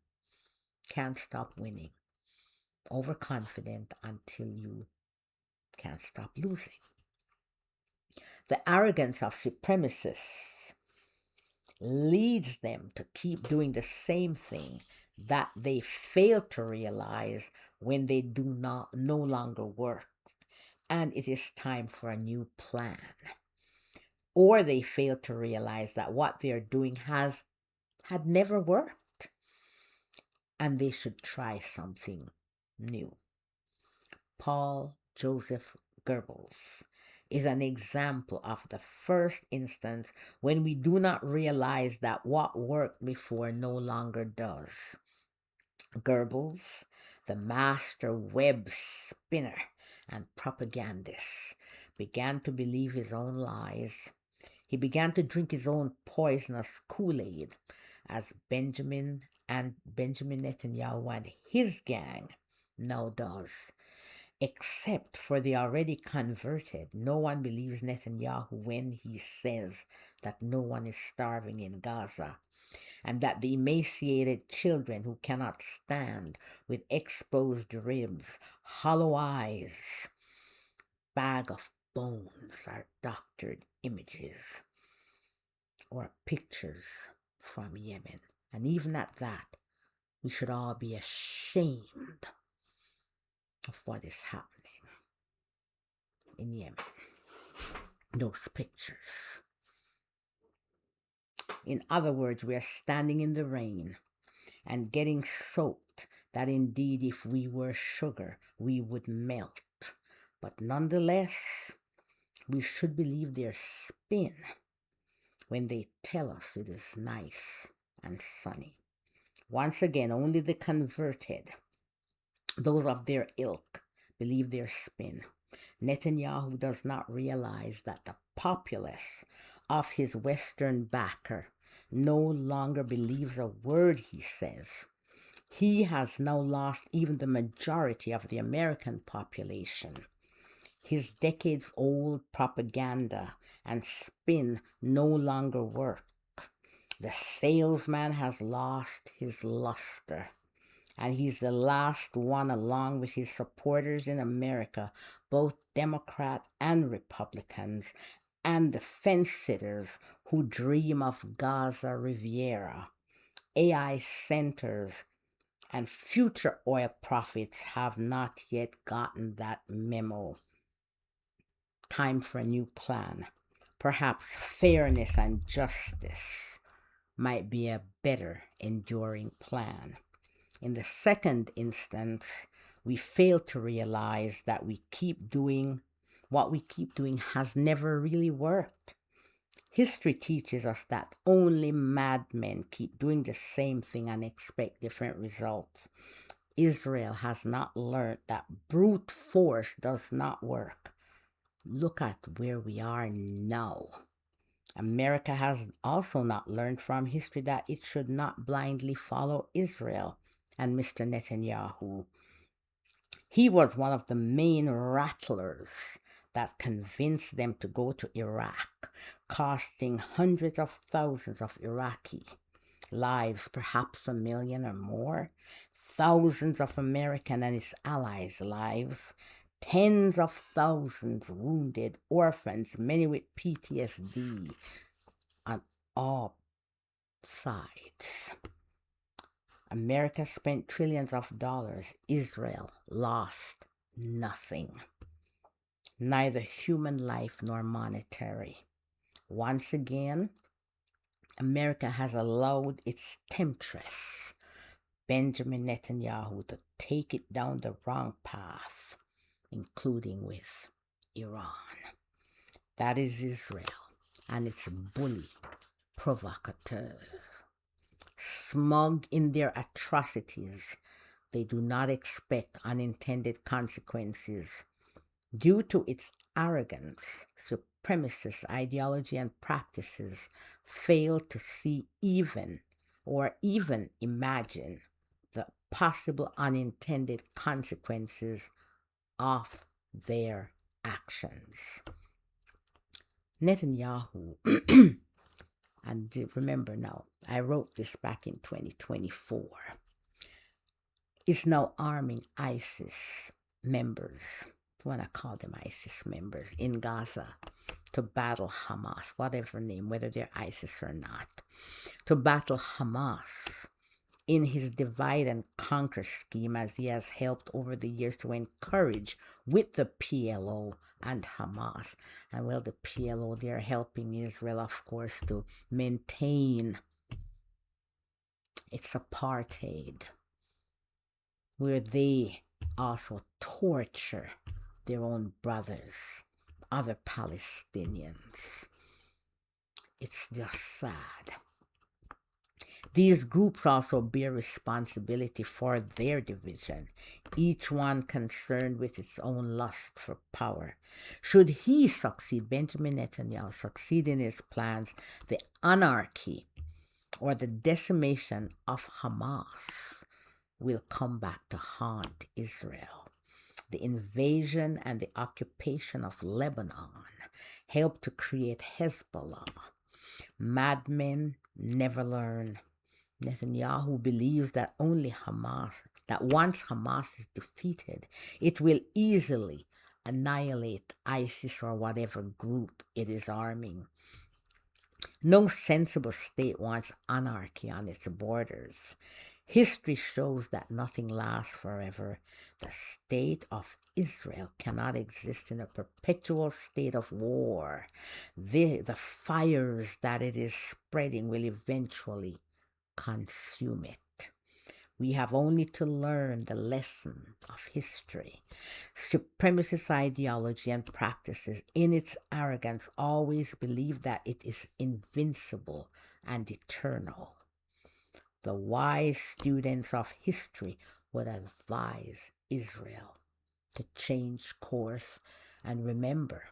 Can't stop winning. Overconfident until you can't stop losing. The arrogance of supremacists leads them to keep doing the same thing that they fail to realize when they do not no longer work, and it is time for a new plan. Or they fail to realize that what they're doing had never worked, and they should try something new. Paul Joseph Goebbels is an example of the first instance when we do not realize that what worked before no longer does. Goebbels, the master web spinner and propagandist, began to believe his own lies. He began to drink his own poisonous Kool-Aid, as Benjamin Netanyahu and his gang now does. Except for the already converted, no one believes Netanyahu when he says that no one is starving in Gaza, and that the emaciated children who cannot stand with exposed ribs, hollow eyes, bag of bones are doctored images or pictures from Yemen. And even at that, we should all be ashamed of what is happening in Yemen. those pictures. In other words, we are standing in the rain and getting soaked, that indeed if we were sugar, we would melt. But nonetheless, we should believe their spin when they tell us it is nice and sunny. Once again, only the converted, those of their ilk, believe their spin. Netanyahu does not realize that the populace of his Western backer no longer believes a word he says. He has now lost even the majority of the American population. His decades-old propaganda and spin no longer work. The salesman has lost his luster, and he's the last one, along with his supporters in America, both Democrat and Republicans, and the fence-sitters who dream of Gaza Riviera, AI centers, and future oil profits have not yet gotten that memo. Time for a new plan. Perhaps fairness and justice might be a better enduring plan. In the second instance, we fail to realize that what we keep doing has never really worked. History teaches us that only madmen keep doing the same thing and expect different results. Israel has not learned that brute force does not work. Look at where we are now. America has also not learned from history that it should not blindly follow Israel and Mr. Netanyahu. He was one of the main rattlers that convinced them to go to Iraq, costing hundreds of thousands of Iraqi lives, perhaps 1 million or more, thousands of American and its allies' lives, tens of thousands wounded, orphans, many with PTSD on all sides. America spent trillions of dollars. Israel lost nothing, neither human life nor monetary. Once again, America has allowed its temptress, Benjamin Netanyahu, to take it down the wrong path, including with Iran. That is Israel and its bully provocateurs. Smug in their atrocities, they do not expect unintended consequences. Due to its arrogance, supremacist ideology and practices fail to see even imagine the possible unintended consequences of their actions. Netanyahu, and remember now, I wrote this back in 2024, is now arming ISIS members, when I call them ISIS members, in Gaza to battle Hamas, whatever name, whether they're ISIS or not, to battle Hamas in his divide and conquer scheme, as he has helped over the years to encourage with the PLO and Hamas. And well, the PLO, they're helping Israel, of course, to maintain its apartheid, where they also torture their own brothers, other Palestinians. It's just sad. These groups also bear responsibility for their division, each one concerned with its own lust for power. Should he succeed, Benjamin Netanyahu succeed in his plans, the anarchy or the decimation of Hamas will come back to haunt Israel. The invasion and the occupation of Lebanon helped to create Hezbollah. Madmen never learn. Netanyahu believes that once Hamas is defeated, it will easily annihilate ISIS or whatever group it is arming. No sensible state wants anarchy on its borders. History shows that nothing lasts forever. The state of Israel cannot exist in a perpetual state of war. The fires that it is spreading will eventually consume it. We have only to learn the lesson of history. Supremacist ideology and practices, in its arrogance, always believe that it is invincible and eternal. The wise students of history would advise Israel to change course and remember.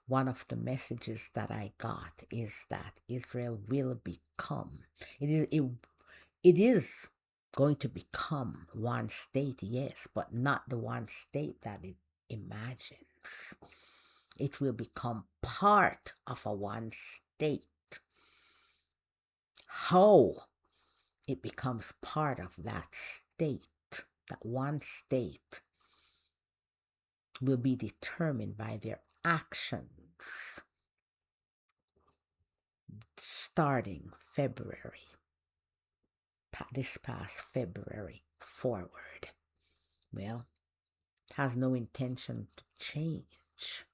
One of the messages that I got is that Israel will become, it is going to become one state, yes, but not the one state that it imagines. It will become part of a one state. How it becomes part of that state, that one state, will be determined by their actions starting February, this past February forward. Well, it has no intention to change.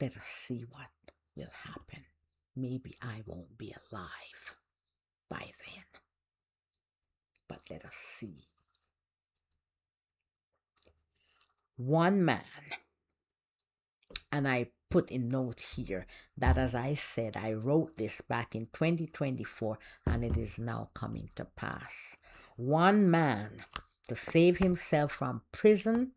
Let us see what will happen. Maybe I won't be alive by then. But let us see. One man, and I put in note here that, as I said, I wrote this back in 2024 and it is now coming to pass. One man, to save himself from prison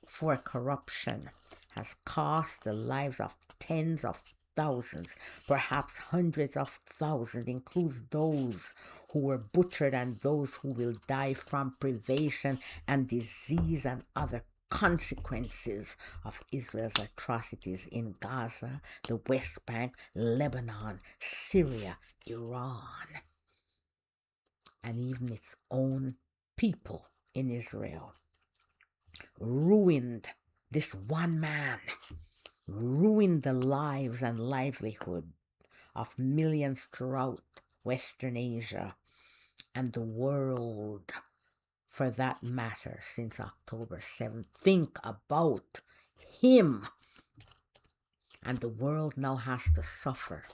for corruption, has cost the lives of tens of thousands, perhaps hundreds of thousands, includes those who were butchered and those who will die from privation and disease and other consequences of Israel's atrocities in Gaza, the West Bank, Lebanon, Syria, Iran, and even its own people in Israel. Ruined, this one man ruined the lives and livelihood of millions throughout Western Asia and the world, for that matter, since October 7th. Think about him. And the world now has to suffer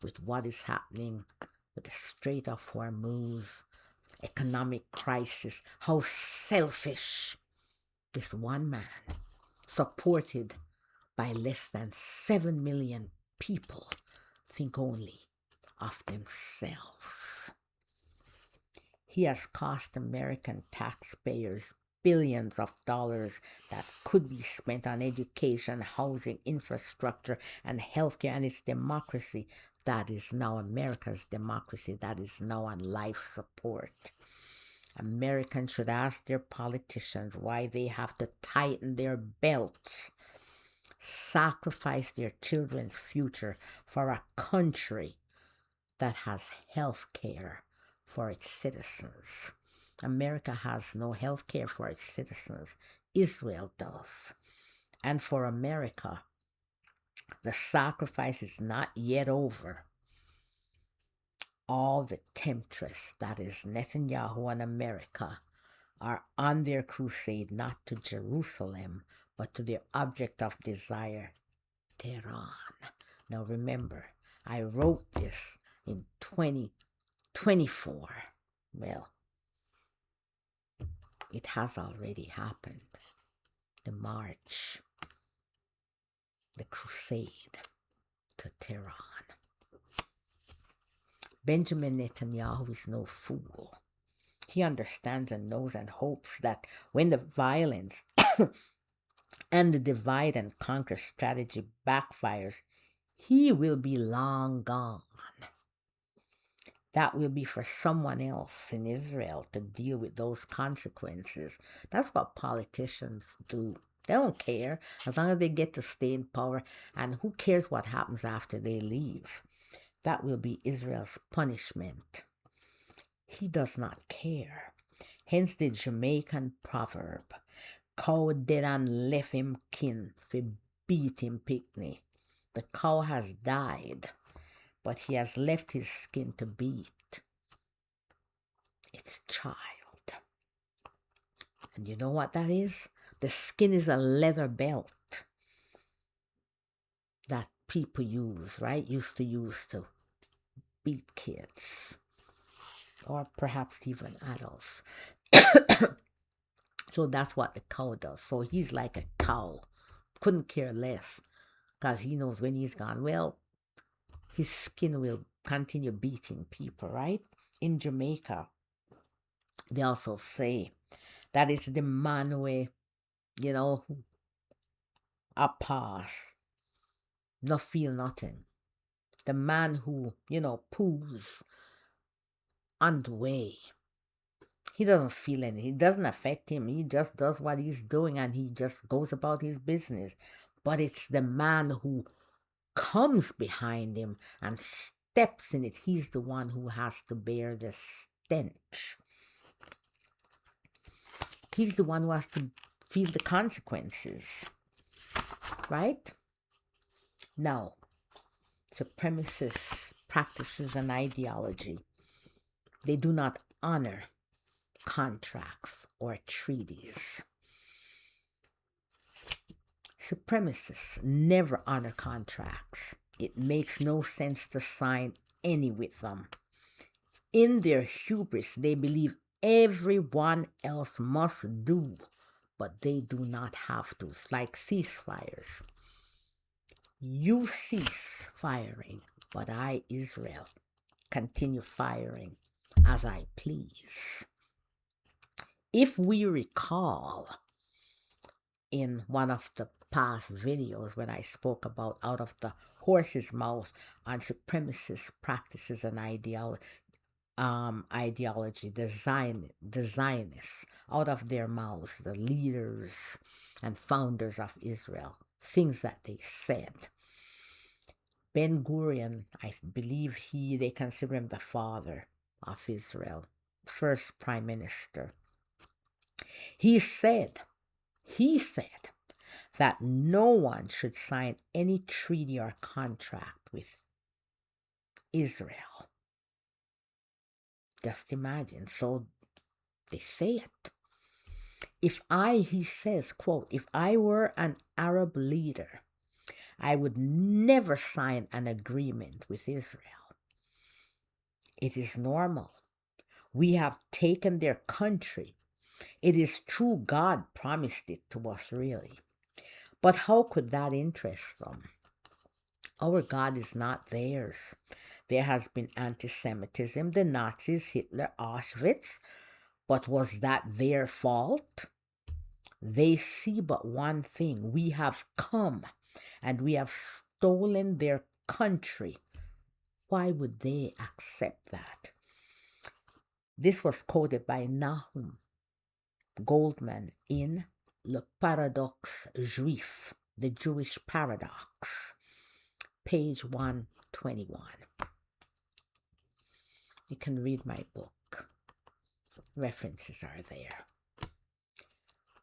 with what is happening with the Strait of Hormuz, economic crisis, how selfish this one man, supported by less than 7 million people, think only of themselves. He has cost American taxpayers billions of dollars that could be spent on education, housing, infrastructure, and healthcare, and its democracy that is now America's democracy that is now on life support. Americans should ask their politicians why they have to tighten their belts, sacrifice their children's future for a country that has health care for its citizens. America has no health care for its citizens. Israel does. And for America, the sacrifice is not yet over. All the temptress, that is Netanyahu and America, are on their crusade not to Jerusalem, but to their object of desire, Tehran. Now remember, I wrote this in 2024. Well, it has already happened. The march, the crusade to Tehran. Benjamin Netanyahu is no fool. He understands and knows and hopes that when the violence and the divide and conquer strategy backfires, he will be long gone. That will be for someone else in Israel to deal with those consequences. That's what politicians do. They don't care as long as they get to stay in power, and who cares what happens after they leave. That will be Israel's punishment. He does not care. Hence the Jamaican proverb, cow dead and left him kin, fi beat him picnic. The cow has died, but he has left his skin to beat. child. And you know what that is? The skin is a leather belt that people use, right? Used to use to beat kids, or perhaps even adults. So that's what the cow does. So he's like a cow. Couldn't care less, because he knows when he's gone, well, his skin will continue beating people, right? In Jamaica, they also say that it's the man way, you know, a pass, no feel nothing. The man who, poos on the way. He doesn't feel anything. It doesn't affect him. He just does what he's doing and he just goes about his business. But it's the man who comes behind him and steps in it. He's the one who has to bear the stench. He's the one who has to feel the consequences. Right? Now, supremacist practices and ideology, they do not honor contracts or treaties. Supremacists never honor contracts. It makes no sense to sign any with them. In their hubris, they believe everyone else must do, but they do not have to. It's like ceasefires. You cease firing, but I, Israel, continue firing as I please. If we recall in one of the past videos when I spoke about out of the horse's mouth on supremacist practices and ideology, the Zionists, out of their mouths, the leaders and founders of Israel, things that they said. Ben Gurion, I believe they consider him the father of Israel, first prime minister. He said that no one should sign any treaty or contract with Israel. Just imagine. So they say it. He says, quote, if I were an Arab leader, I would never sign an agreement with Israel. It is normal. We have taken their country. It is true God promised it to us, really. But how could that interest them? Our God is not theirs. There has been anti-Semitism, the Nazis, Hitler, Auschwitz. But was that their fault? They see but one thing. We have come and we have stolen their country. Why would they accept that? This was quoted by Nahum Goldman in Le Paradoxe Juif, the Jewish Paradox, page 121. You can read my book. References are there.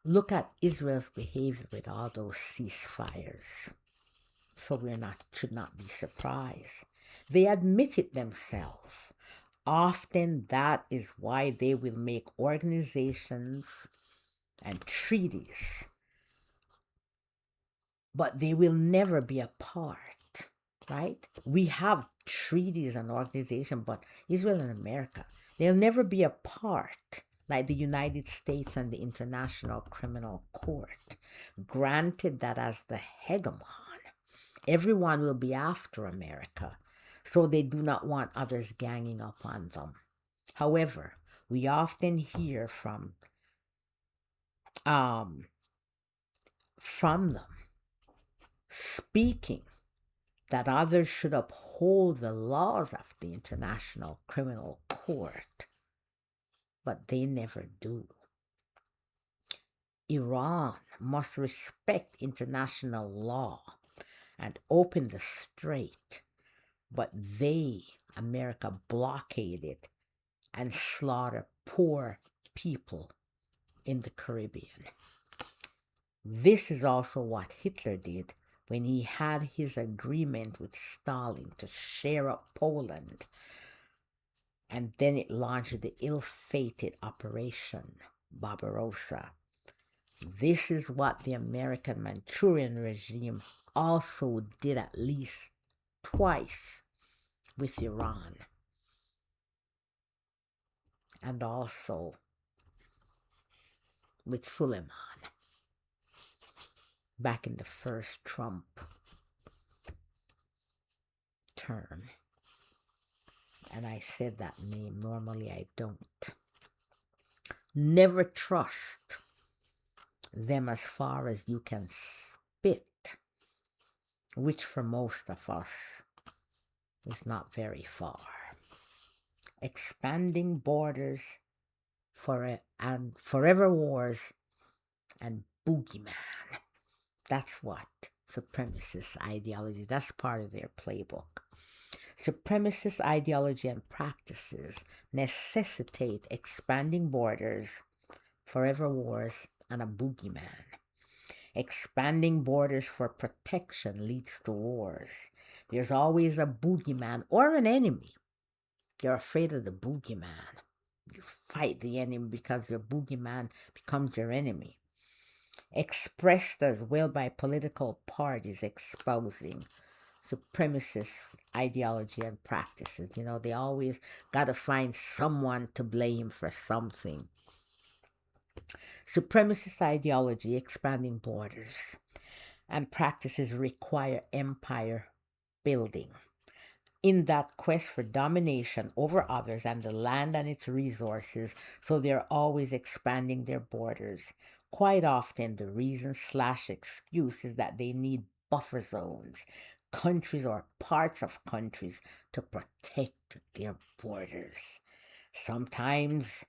Look at Israel's behavior with all those ceasefires. So we should not be surprised. They admit it themselves. Often that is why they will make organizations and treaties. But they will never be a part, right? We have treaties and organizations, but Israel and America, they'll never be a part, like the United States and the International Criminal Court. Granted that as the hegemon, everyone will be after America, so they do not want others ganging up on them. However, we often hear from them speaking that others should uphold the laws of the International Criminal Court, but they never do. Iran must respect international law and open the strait, but they, America, blockade it and slaughter poor people in the Caribbean. This is also what Hitler did when he had his agreement with Stalin to share up Poland. And then it launched the ill-fated Operation Barbarossa. This is what the American Manchurian regime also did at least twice with Iran, and also with Suleiman back in the first Trump term. And I said that name. Normally I don't. Never trust them as far as you can spit, which for most of us is not very far. Expanding borders and forever wars and boogeyman. That's what supremacist ideology, that's part of their playbook. Supremacist ideology and practices necessitate expanding borders, forever wars, and a boogeyman. Expanding borders for protection leads to wars. There's always a boogeyman or an enemy. You're afraid of the boogeyman. You fight the enemy because your boogeyman becomes your enemy. Expressed as well by political parties espousing supremacist ideology and practices. You know, they always got to find someone to blame for something. Supremacist ideology, expanding borders, and practices require empire building. In that quest for domination over others and the land and its resources, so they're always expanding their borders. Quite often, the reason/excuse is that they need buffer zones, countries or parts of countries to protect their borders. Sometimes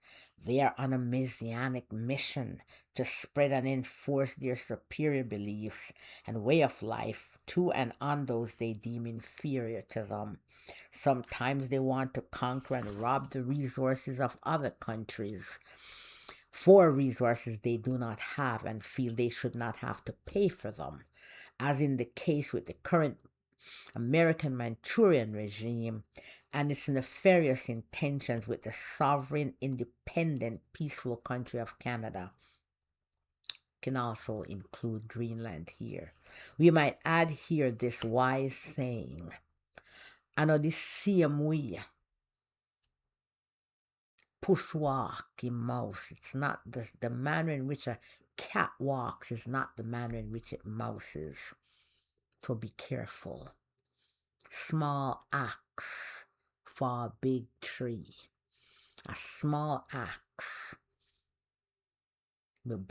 they are on a messianic mission to spread and enforce their superior beliefs and way of life to and on those they deem inferior to them. Sometimes they want to conquer and rob the resources of other countries for resources they do not have and feel they should not have to pay for them, as in the case with the current American Manchurian regime and its nefarious intentions with the sovereign, independent, peaceful country of Canada. Can also include Greenland here. We might add here this wise saying, ano di siyamui puswalk in mouse. It's not the manner in which a cat walks is not the manner in which it mouses. So be careful. Small axe for a big tree. A small axe will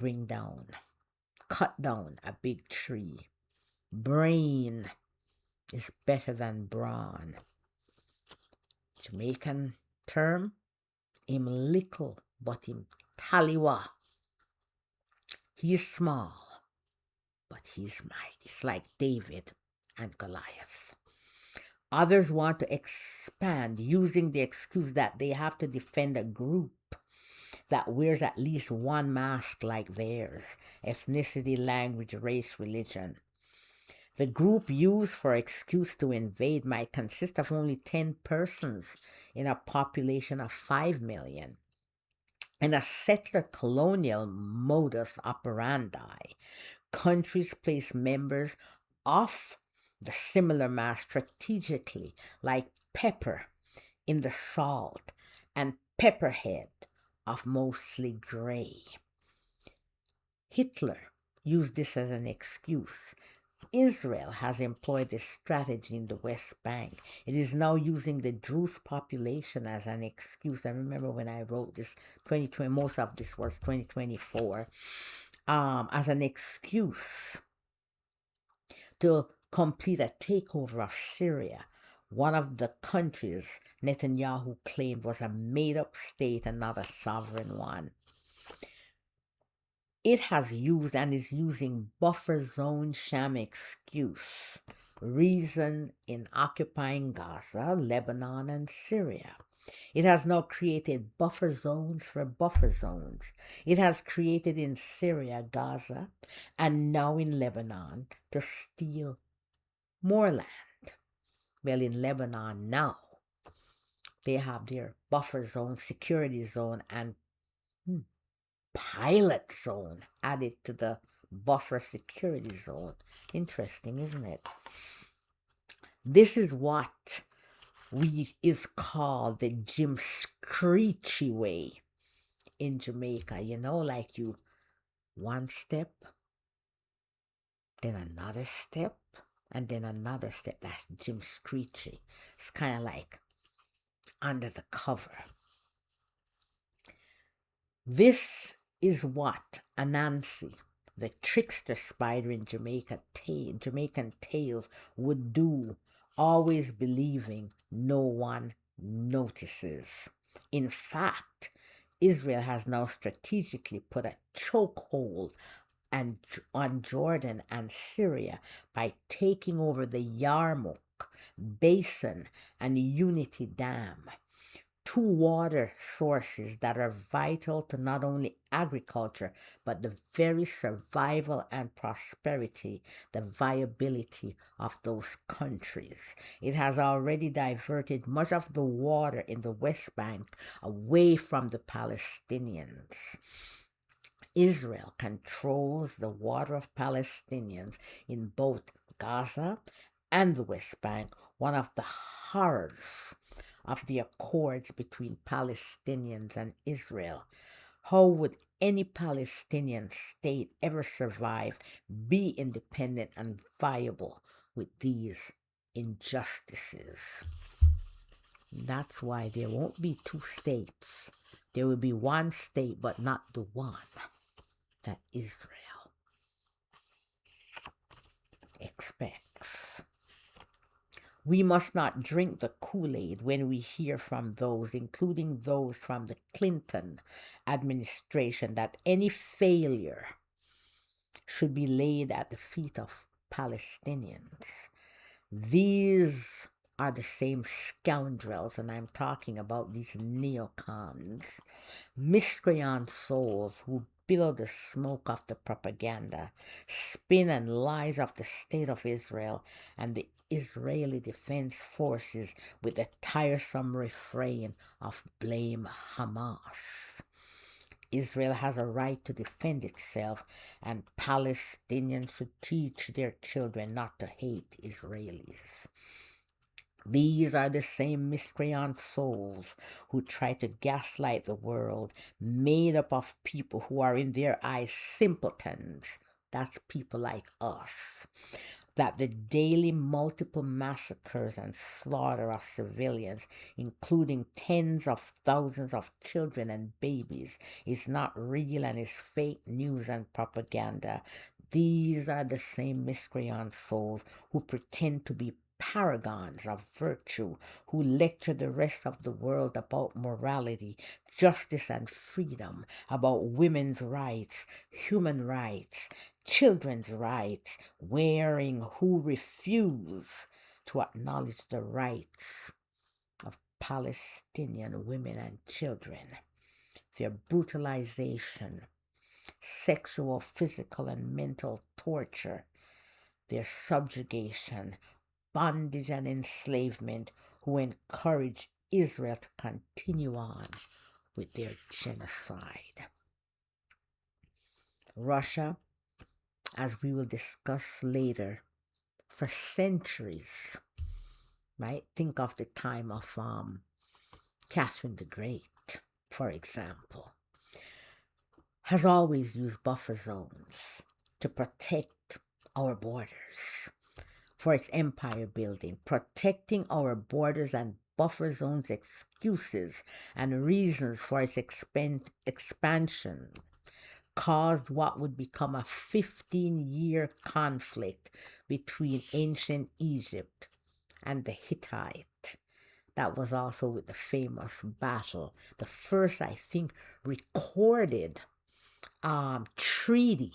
cut down a big tree. Brain is better than brawn. Jamaican term, him little, but him taliwa. He is small, but he's mighty. It's like David and Goliath. Others want to expand using the excuse that they have to defend a group that wears at least one mask like theirs: ethnicity, language, race, religion. The group used for excuse to invade might consist of only 10 persons in a population of 5 million. In a settler colonial modus operandi, countries place members of the similar mass strategically, like pepper in the salt and pepperhead of mostly gray. Hitler used this as an excuse. Israel has employed this strategy in the West Bank. It is now using the Druze population as an excuse. I remember when I wrote this, 2020, most of this was 2024, as an excuse to complete a takeover of Syria, one of the countries Netanyahu claimed was a made-up state and not a sovereign one. It has used and is using buffer zone sham excuse reason in occupying Gaza, Lebanon, and Syria. It has now created buffer zones for buffer zones. It has created in Syria, Gaza, and now in Lebanon to steal more land. Well, in Lebanon now, They have their buffer zone, security zone, and pilot zone added to the buffer security zone. Interesting, isn't it? This is what is called the Jim Screechy way in Jamaica. You know, like you one step, then another step, and then another step. That's Jim Screechy. It's kind of like under the cover. This is what Anansi, the trickster spider in Jamaican tales, would do, always believing no one notices. In fact, Israel has now strategically put a chokehold on Jordan and Syria by taking over the Yarmouk Basin and Unity Dam, two water sources that are vital to not only agriculture, but the very survival and prosperity, the viability of those countries. It has already diverted much of the water in the West Bank away from the Palestinians. Israel controls the water of Palestinians in both Gaza and the West Bank, one of the horrors of the accords between Palestinians and Israel. How would any Palestinian state ever survive, be independent and viable with these injustices? That's why there won't be two states. There will be one state, but not the one that Israel expects. We must not drink the Kool-Aid when we hear from those, including those from the Clinton administration, that any failure should be laid at the feet of Palestinians. These are the same scoundrels, and I'm talking about these neocons, miscreant souls who billow the smoke of the propaganda, spin and lies of the state of Israel and the Israeli Defense Forces with the tiresome refrain of blame Hamas. Israel has a right to defend itself, and Palestinians should teach their children not to hate Israelis. These are the same miscreant souls who try to gaslight the world, made up of people who are in their eyes simpletons. That's people like us. That the daily multiple massacres and slaughter of civilians, including tens of thousands of children and babies, is not real and is fake news and propaganda. These are the same miscreant souls who pretend to be paragons of virtue, who lecture the rest of the world about morality, justice, and freedom, about women's rights, human rights, children's rights, who refuse to acknowledge the rights of Palestinian women and children. Their brutalization, sexual, physical, and mental torture, their subjugation, bondage, and enslavement, who encourage Israel to continue on with their genocide. Russia, as we will discuss later, for centuries, right? Think of the time of Catherine the Great, for example, has always used buffer zones to protect our borders for its empire building. Protecting our borders and buffer zones excuses and reasons for its expansion caused what would become a 15-year conflict between ancient Egypt and the Hittite. That was also with the famous battle, the first, I think, recorded treaty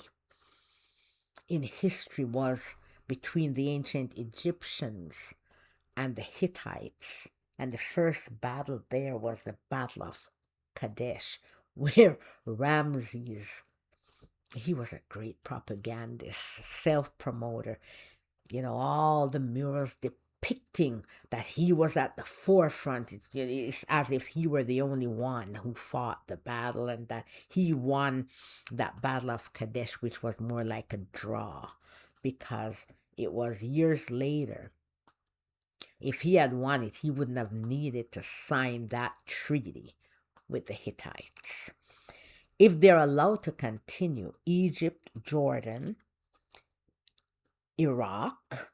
in history was between the ancient Egyptians and the Hittites. And the first battle there was the Battle of Kadesh, where Ramses, he was a great propagandist, self-promoter. You know, all the murals depicting that he was at the forefront. It's as if he were the only one who fought the battle and that he won that Battle of Kadesh, which was more like a draw because it was years later. If he had won it, he wouldn't have needed to sign that treaty with the Hittites. If they're allowed to continue, Egypt, Jordan, Iraq,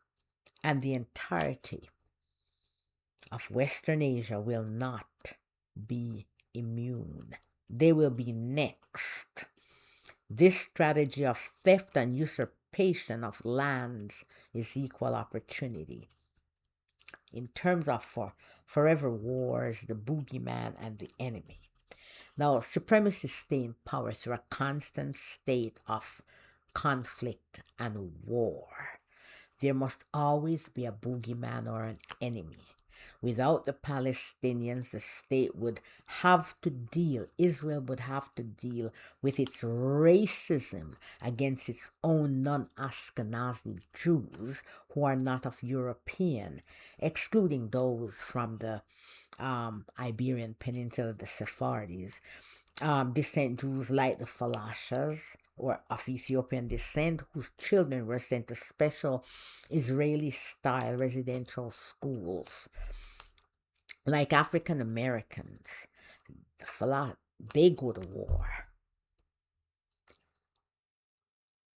and the entirety of Western Asia will not be immune. They will be next. This strategy of theft and usurpation of lands is equal opportunity. In terms of forever wars, the boogeyman and the enemy. Now, supremacists stay in power through a constant state of conflict and war. There must always be a boogeyman or an enemy. Without the Palestinians, the state would have to deal, Israel would have to deal with its racism against its own non-Ashkenazi Jews who are not of European, excluding those from the Iberian Peninsula, the Sephardi's, descent Jews like the Falashas, or of Ethiopian descent, whose children were sent to special Israeli-style residential schools. Like African Americans, they go to war.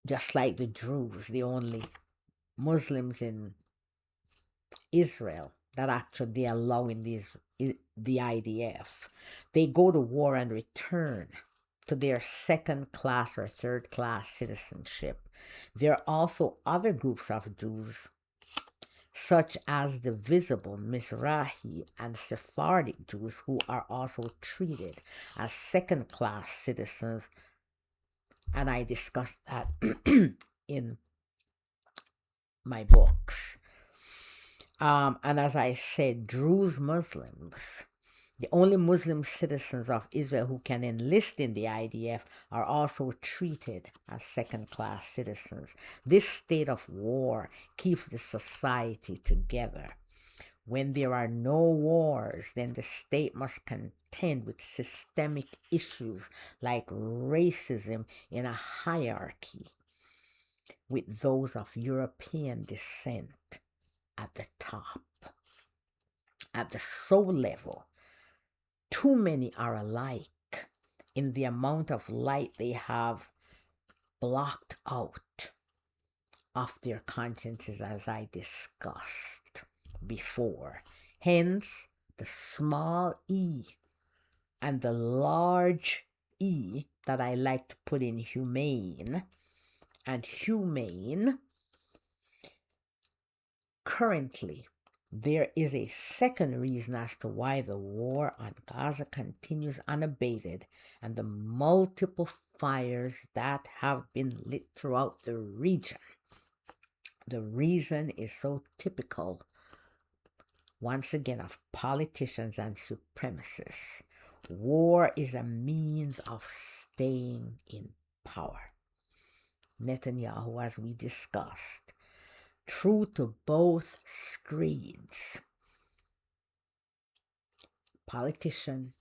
Just like the Druze, the only Muslims in Israel that actually allow in the IDF. They go to war and return to their second-class or third-class citizenship. There are also other groups of Jews, such as the visible Mizrahi and Sephardic Jews, who are also treated as second-class citizens, and I discussed that in my books. And as I said, Druze Muslims, the only Muslim citizens of Israel who can enlist in the IDF, are also treated as second-class citizens. This state of war keeps the society together. When there are no wars, then the state must contend with systemic issues like racism in a hierarchy, with those of European descent at the top. At the soul level, too many are alike in the amount of light they have blocked out of their consciences, as I discussed before. Hence, the small e and the large E that I like to put in humane and humane. Currently, there is a second reason as to why the war on Gaza continues unabated and the multiple fires that have been lit throughout the region. The reason is so typical, once again, of politicians and supremacists. War is a means of staying in power. Netanyahu, as we discussed, true to both screeds, politician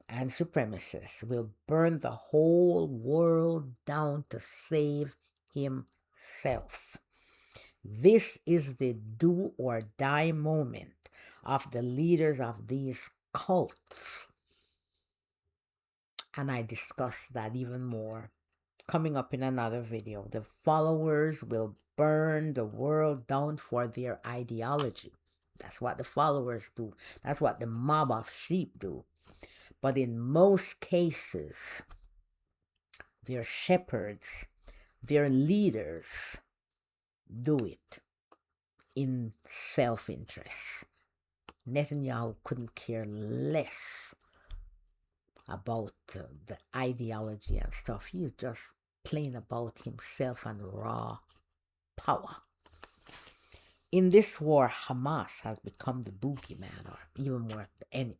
and supremacist, will burn the whole world down to save himself. This is the do or die moment of the leaders of these cults. And I discuss that even more coming up in another video. The followers will burn the world down for their ideology. That's what the followers do. That's what the mob of sheep do. But in most cases, their shepherds, their leaders do it in self-interest. Netanyahu couldn't care less about the ideology and stuff. He's just plain about himself and raw power. In this war, Hamas has become the boogeyman, or even more, the enemy.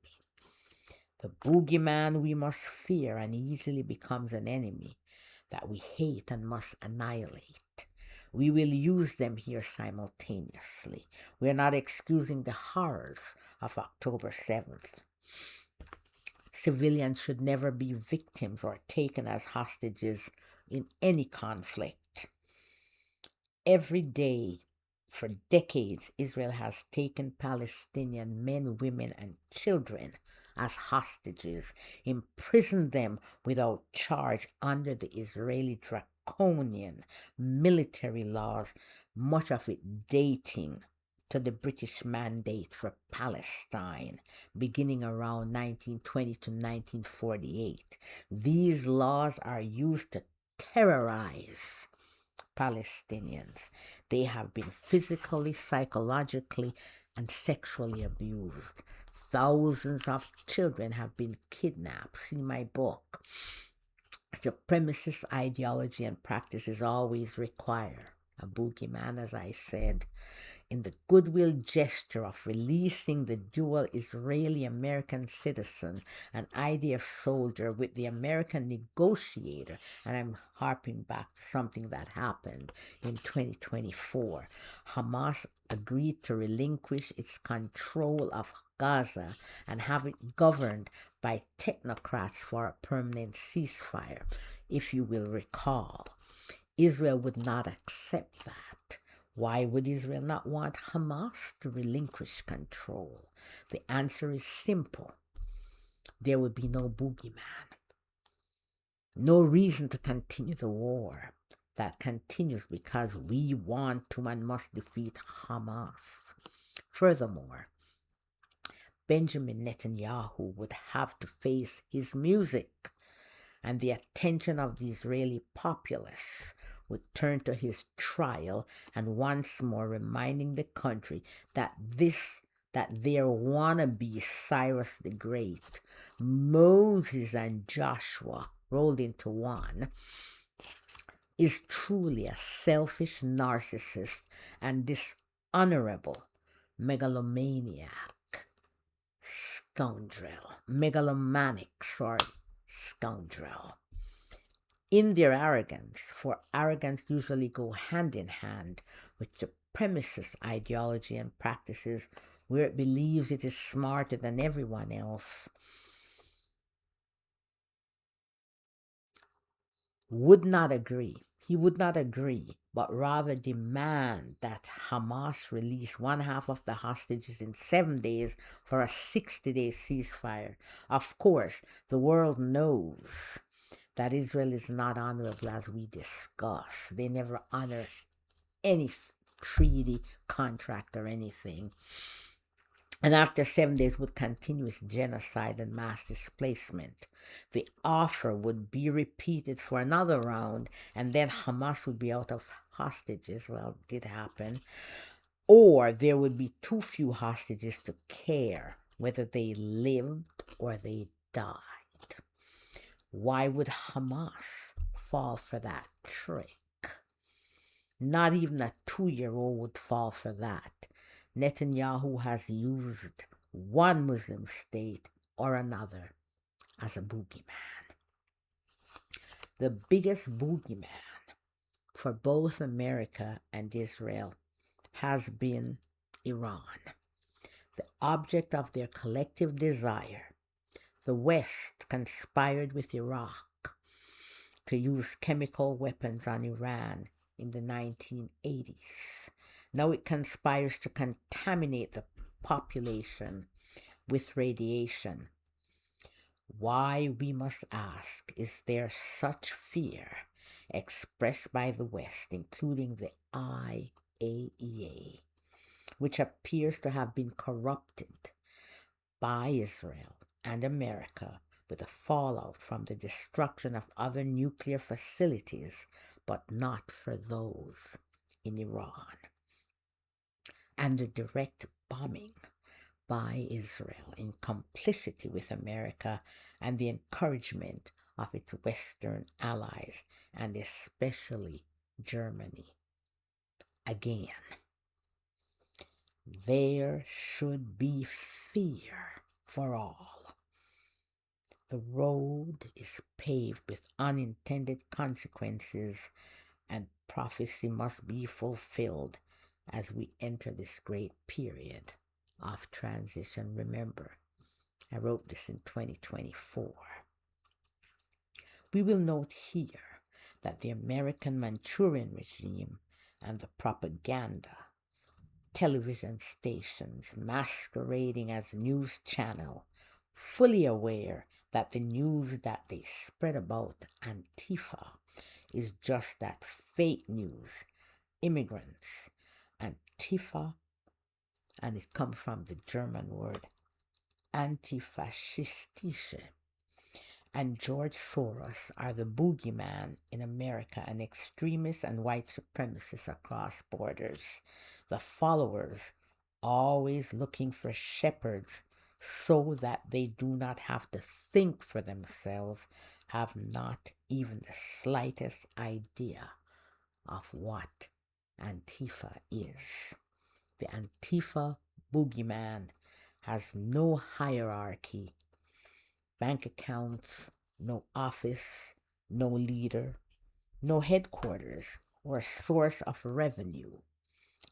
The boogeyman we must fear and easily becomes an enemy that we hate and must annihilate. We will use them here simultaneously. We are not excusing the horrors of October 7th. Civilians should never be victims or taken as hostages in any conflict. Every day, for decades, Israel has taken Palestinian men, women, and children as hostages, imprisoned them without charge under the Israeli draconian military laws, much of it dating to the British Mandate for Palestine, beginning around 1920 to 1948. These laws are used to terrorize Palestinians. They have been physically, psychologically, and sexually abused. Thousands of children have been kidnapped. See my book. Supremacist ideology and practices always require a boogeyman, as I said, in the goodwill gesture of releasing the dual Israeli American citizen and IDF soldier with the American negotiator. And I'm harping back to something that happened in 2024. Hamas agreed to relinquish its control of Gaza and have it governed by technocrats for a permanent ceasefire. If you will recall, Israel would not accept that. Why would Israel not want Hamas to relinquish control? The answer is simple. There would be no boogeyman. No reason to continue the war that continues because we want to and must defeat Hamas. Furthermore, Benjamin Netanyahu would have to face his music, and the attention of the Israeli populace would turn to his trial, and once more reminding the country that their wannabe Cyrus the Great, Moses and Joshua rolled into one, is truly a selfish narcissist and dishonorable megalomaniac. Scoundrel. In their arrogance, for arrogance usually go hand in hand with supremacist ideology and practices where it believes it is smarter than everyone else, would not agree. He would not agree, but rather demand that Hamas release one half of the hostages in 7 days for a 60-day ceasefire. Of course, the world knows that Israel is not honorable, as we discuss. They never honor any treaty, contract, or anything. And after 7 days with continuous genocide and mass displacement, the offer would be repeated for another round, and then Hamas would be out of hostages. Well, it did happen. Or there would be too few hostages to care whether they lived or they died. Why would Hamas fall for that trick? Not even a 2-year-old would fall for that. Netanyahu has used one Muslim state or another as a boogeyman. The biggest boogeyman for both America and Israel has been Iran, the object of their collective desire. The West conspired with Iraq to use chemical weapons on Iran in the 1980s. Now it conspires to contaminate the population with radiation. Why, we must ask, is there such fear expressed by the West, including the IAEA, which appears to have been corrupted by Israel and America with the fallout from the destruction of other nuclear facilities, but not for those in Iran, and the direct bombing by Israel in complicity with America and the encouragement of its Western allies, and especially Germany. Again, there should be fear for all. The road is paved with unintended consequences and prophecy must be fulfilled as we enter this great period of transition. Remember, I wrote this in 2024. We will note here that the American Manchurian regime and the propaganda television stations masquerading as news channel, fully aware that the news that they spread about Antifa is just that fake news. Immigrants, Antifa, and it comes from the German word antifaschistische, and George Soros are the boogeyman in America and extremists and white supremacists across borders. The followers always looking for shepherds so that they do not have to think for themselves, have not even the slightest idea of what Antifa is. The Antifa boogeyman has no hierarchy, bank accounts, no office, no leader, no headquarters or source of revenue.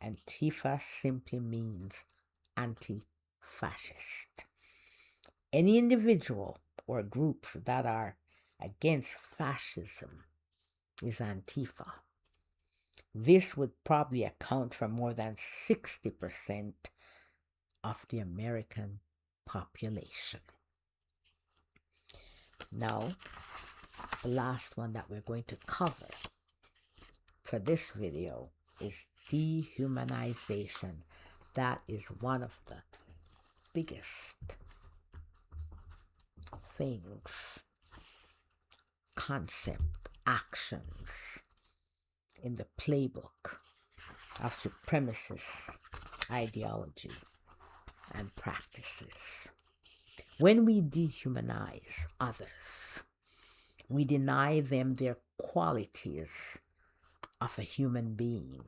Antifa simply means anti-fascist. Any individual or groups that are against fascism is Antifa. This would probably account for more than 60% of the American population. Now, the last one that we're going to cover for this video is dehumanization. That is one of the biggest things, concept, actions in the playbook of supremacist ideology and practices. When we dehumanize others, we deny them their qualities of a human being.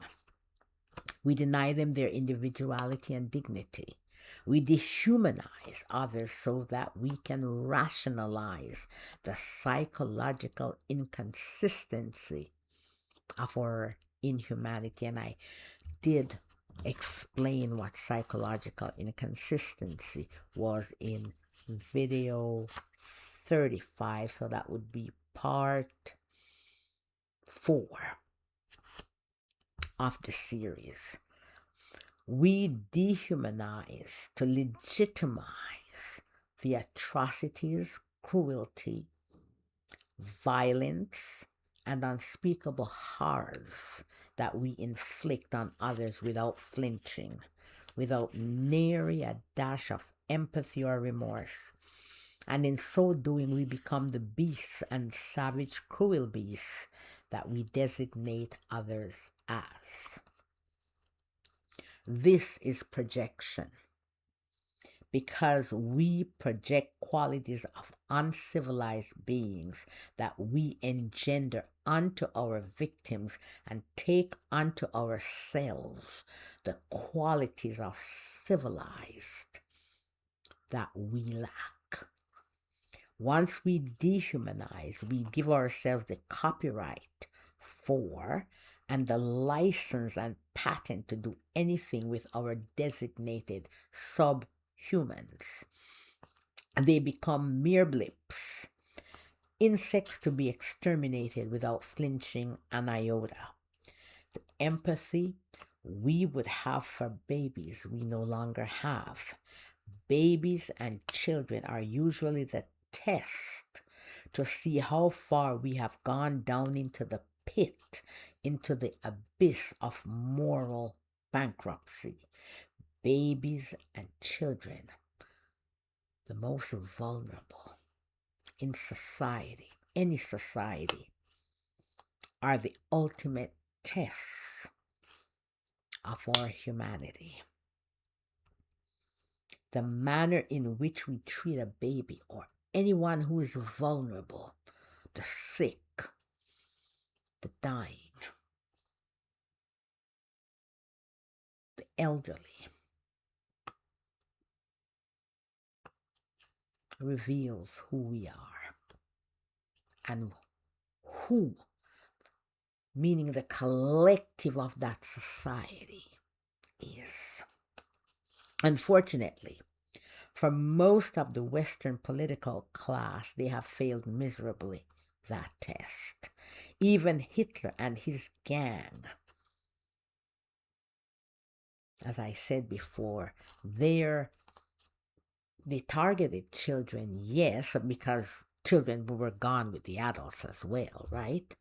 We deny them their individuality and dignity. We dehumanize others so that we can rationalize the psychological inconsistency of our inhumanity. And I did explain what psychological inconsistency was in video 35, so that would be part 4 of the series. We dehumanize to legitimize the atrocities, cruelty, violence, and unspeakable horrors that we inflict on others without flinching, without nary a dash of empathy or remorse. And in so doing, we become the beasts and savage, cruel beasts that we designate others as. This is projection, because we project qualities of uncivilized beings that we engender onto our victims and take unto ourselves the qualities of civilized that we lack. Once we dehumanize, we give ourselves the copyright for and the license and patent to do anything with our designated subhumans. They become mere blips, insects to be exterminated without flinching an iota. The empathy we would have for babies we no longer have. Babies and children are usually the test to see how far we have gone down into the pit, into the abyss of moral bankruptcy. Babies and children, the most vulnerable in society, any society, are the ultimate tests of our humanity. The manner in which we treat a baby or anyone who is vulnerable, the sick, the dying, the elderly, reveals who we are and who meaning the collective of that society, is. Unfortunately, for most of the Western political class, they have failed miserably that test. Even Hitler and his gang, as I said before, they targeted children, yes, because children were gone with the adults as well, right?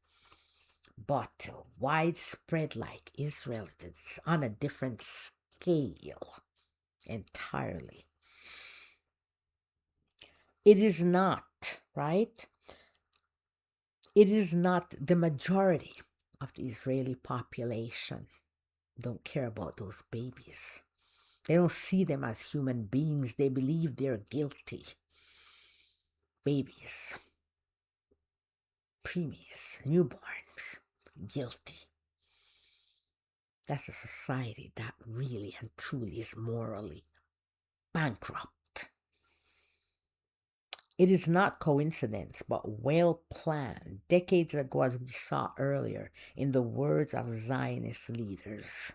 But widespread like Israel, it's on a different scale entirely. It is not, right? It is not the majority of the Israeli population don't care about those babies. They don't see them as human beings. They believe they're guilty. Babies, preemies, newborns, guilty. That's a society that really and truly is morally bankrupt. It is not coincidence, but well planned, decades ago, as we saw earlier, in the words of Zionist leaders.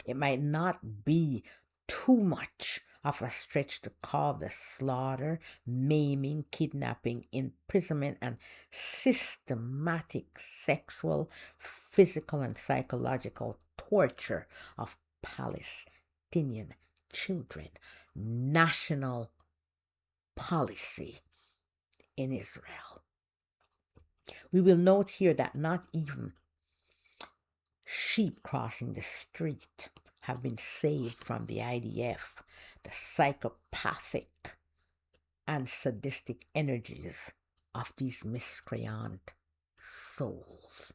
It might not be too much of a stretch to call the slaughter, maiming, kidnapping, imprisonment, and systematic sexual, physical, and psychological torture of Palestinian children national policy in Israel. We will note here that not even sheep crossing the street have been saved from the IDF, the psychopathic and sadistic energies of these miscreant souls.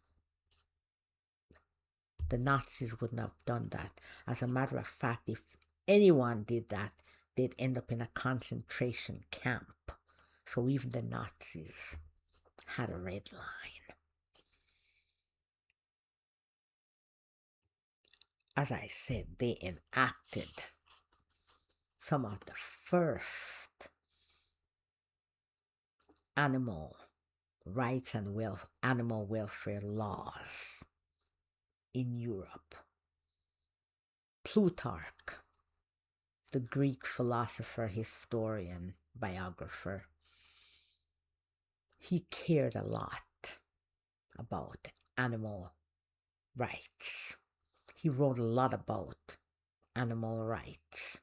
The Nazis wouldn't have done that. As a matter of fact, if anyone did that, they'd end up in a concentration camp. So even the Nazis had a red line. As I said, they enacted some of the first animal rights and animal welfare laws in Europe. Plutarch, the Greek philosopher, historian, biographer, he cared a lot about animal rights. He wrote a lot about animal rights.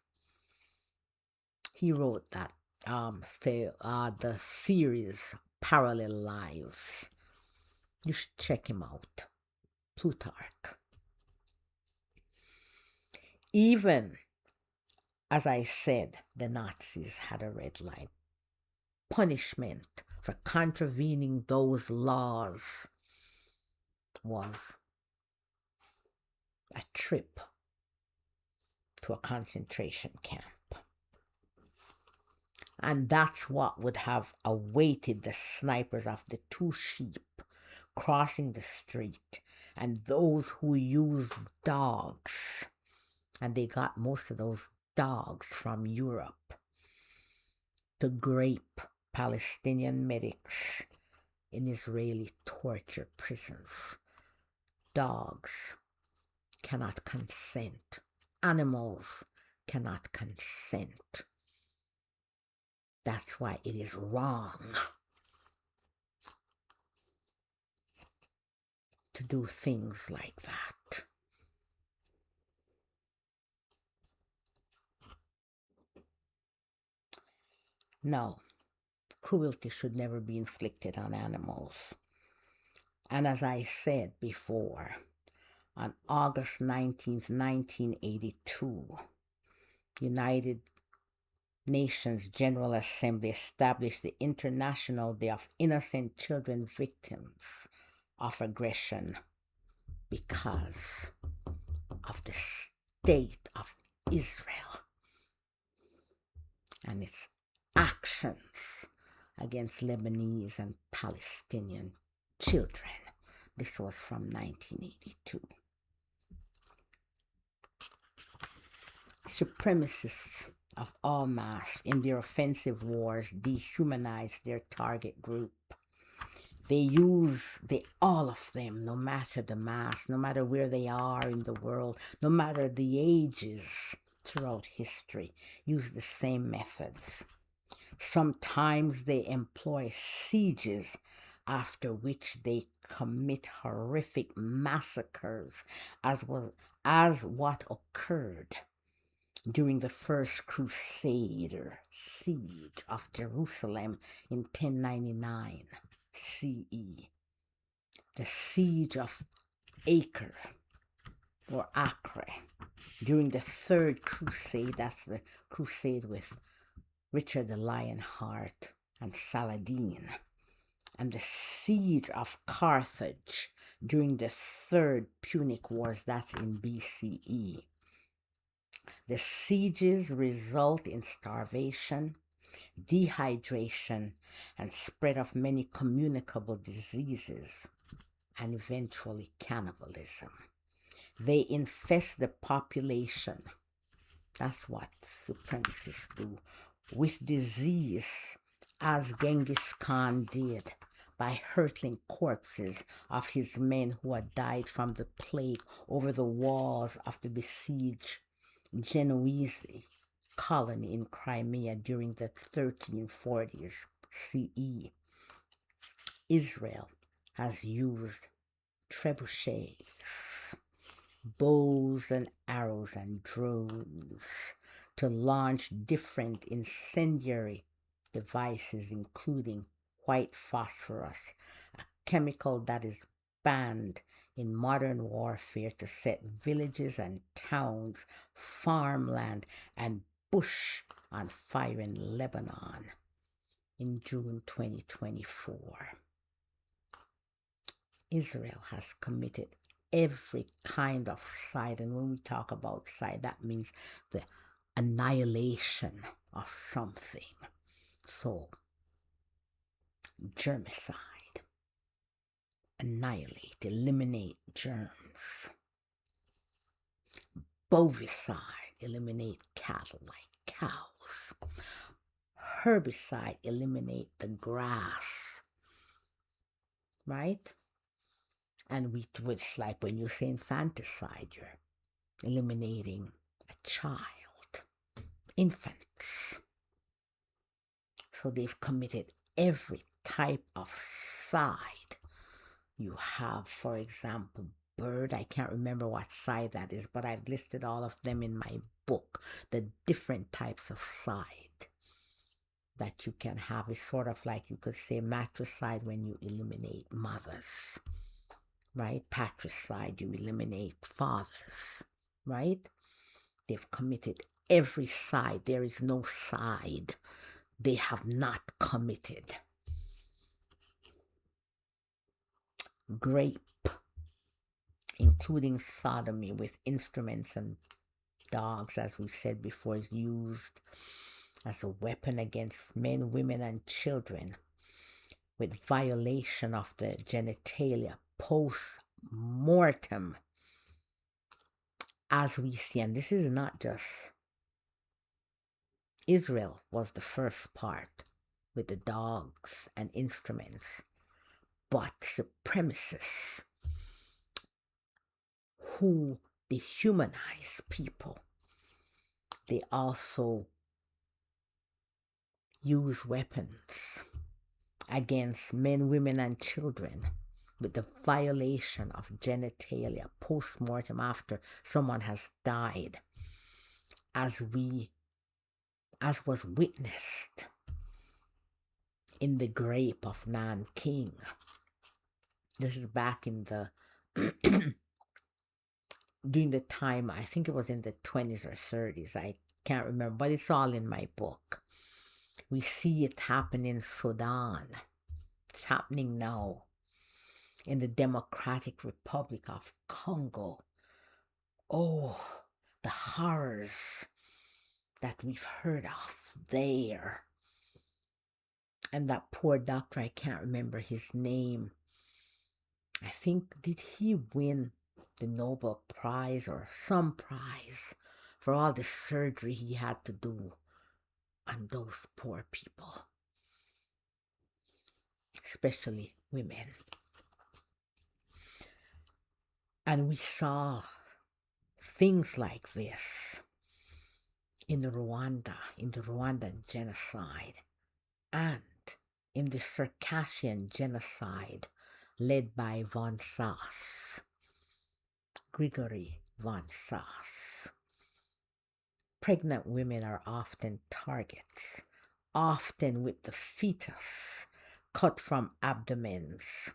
He wrote that the series Parallel Lives. You should check him out. Plutarch. Even, as I said, the Nazis had a red line. Punishment for contravening those laws was a trip to a concentration camp. And that's what would have awaited the snipers of the two sheep crossing the street and those who used dogs. And they got most of those dogs from Europe to grape Palestinian medics in Israeli torture prisons. Dogs cannot consent. Animals cannot consent. That's why it is wrong to do things like that. No, cruelty should never be inflicted on animals. And as I said before, on August 19th, 1982, United Nations General Assembly established the International Day of Innocent Children Victims of Aggression because of the state of Israel and its actions against Lebanese and Palestinian children. This was from 1982. Supremacists of all mass in their offensive wars dehumanized their target group. all of them, no matter the mass, no matter where they are in the world, no matter the ages throughout history, use the same methods. Sometimes they employ sieges, after which they commit horrific massacres, as what occurred during the First Crusader siege of Jerusalem in 1099 CE. The siege of Acre or Acre during the Third Crusade, that's the crusade with Richard the Lionheart and Saladin, and the siege of Carthage during the Third Punic Wars, that's in BCE. The sieges result in starvation, dehydration, and spread of many communicable diseases, and eventually cannibalism. They infest the population. That's what supremacists do, with disease, as Genghis Khan did, by hurtling corpses of his men who had died from the plague over the walls of the besieged Genoese colony in Crimea during the 1340s CE. Israel has used trebuchets, bows and arrows, and drones to launch different incendiary devices, including white phosphorus, a chemical that is banned in modern warfare to set villages and towns, farmland, and bush on fire in Lebanon in June 2024. Israel has committed every kind of side, and when we talk about side, that means the annihilation of something. So, germicide, annihilate, eliminate germs. Bovicide, eliminate cattle like cows. Herbicide, eliminate the grass, right? And it's like when you say infanticide, you're eliminating a child, infants. So they've committed every type of side. You have, for example, bird. I can't remember what side that is, but I've listed all of them in my book. The different types of side that you can have is sort of like, you could say, matricide when you eliminate mothers, right? Patricide, you eliminate fathers, right? They've committed every side. There is no side they have not committed. Grape, including sodomy with instruments and dogs, as we said before, is used as a weapon against men, women, and children, with violation of the genitalia post-mortem, as we see. And this is not just Israel was the first part with the dogs and instruments, but supremacists who dehumanize people, they also use weapons against men, women, and children with the violation of genitalia post-mortem after someone has died, as was witnessed in the grape of Nanking. This is back in the during the time, I think it was in the 20s or 30s, I can't remember, but it's all in my book. We see it happen in Sudan. It's happening now in the Democratic Republic of Congo. Oh, the horrors that we've heard of there. And that poor doctor, I can't remember his name. I think, did he win the Nobel Prize or some prize for all the surgery he had to do on those poor people, especially women. And we saw things like this in Rwanda, in the Rwandan genocide, and in the Circassian genocide led by von Sass, Grigory von Sass. Pregnant women are often targets, often with the fetus cut from abdomens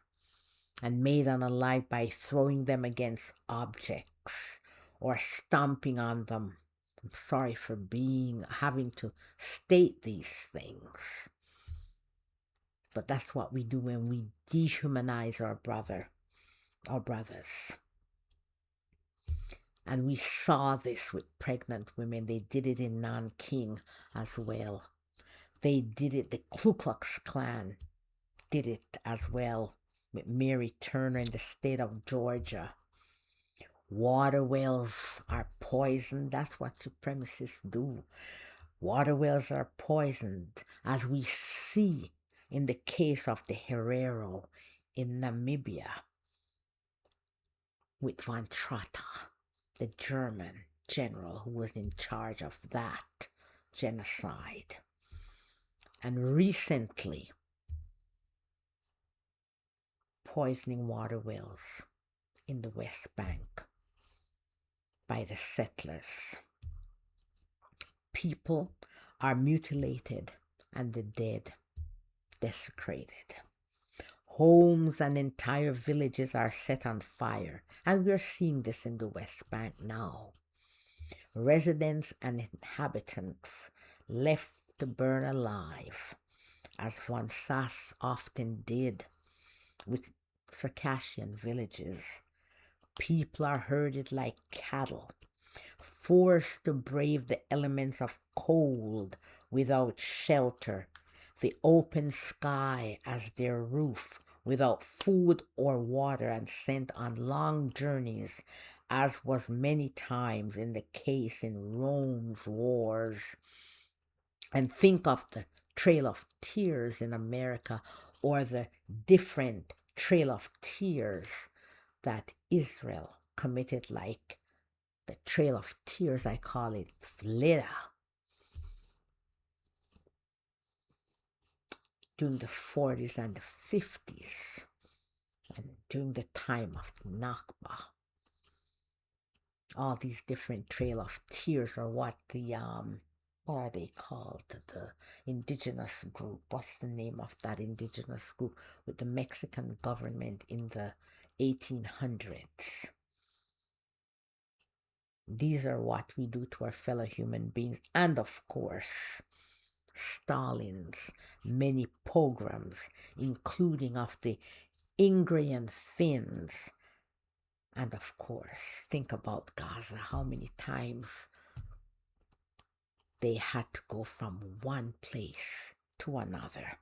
and made unalive by throwing them against objects or stomping on them. I'm sorry for having to state these things. But that's what we do when we dehumanize our brothers. And we saw this with pregnant women. They did it in Nanking as well. They did it, the Ku Klux Klan did it as well with Mary Turner in the state of Georgia. Water wells are poisoned. That's what supremacists do. Water wells are poisoned, as we see in the case of the Herero in Namibia with von Trotta, the German general who was in charge of that genocide. And recently, poisoning water wells in the West Bank by the settlers. People are mutilated and the dead desecrated. Homes and entire villages are set on fire, and we're seeing this in the West Bank now. Residents and inhabitants left to burn alive, as von Sass often did with Circassian villages. People are herded like cattle, forced to brave the elements of cold without shelter, the open sky as their roof, without food or water, and sent on long journeys, as was many times in the case in Rome's wars. And think of the Trail of Tears in America, or the different Trail of Tears that Israel committed, like the Trail of Tears, I call it Fleda, during the 40s and the 50s, and during the time of Nakba. All these different Trail of Tears are what are they called? The indigenous group. What's the name of that indigenous group with the Mexican government in the 1800s? These are what we do to our fellow human beings. And of course, Stalin's many pogroms, including of the Ingrian Finns. And of course, think about Gaza, how many times they had to go from one place to another.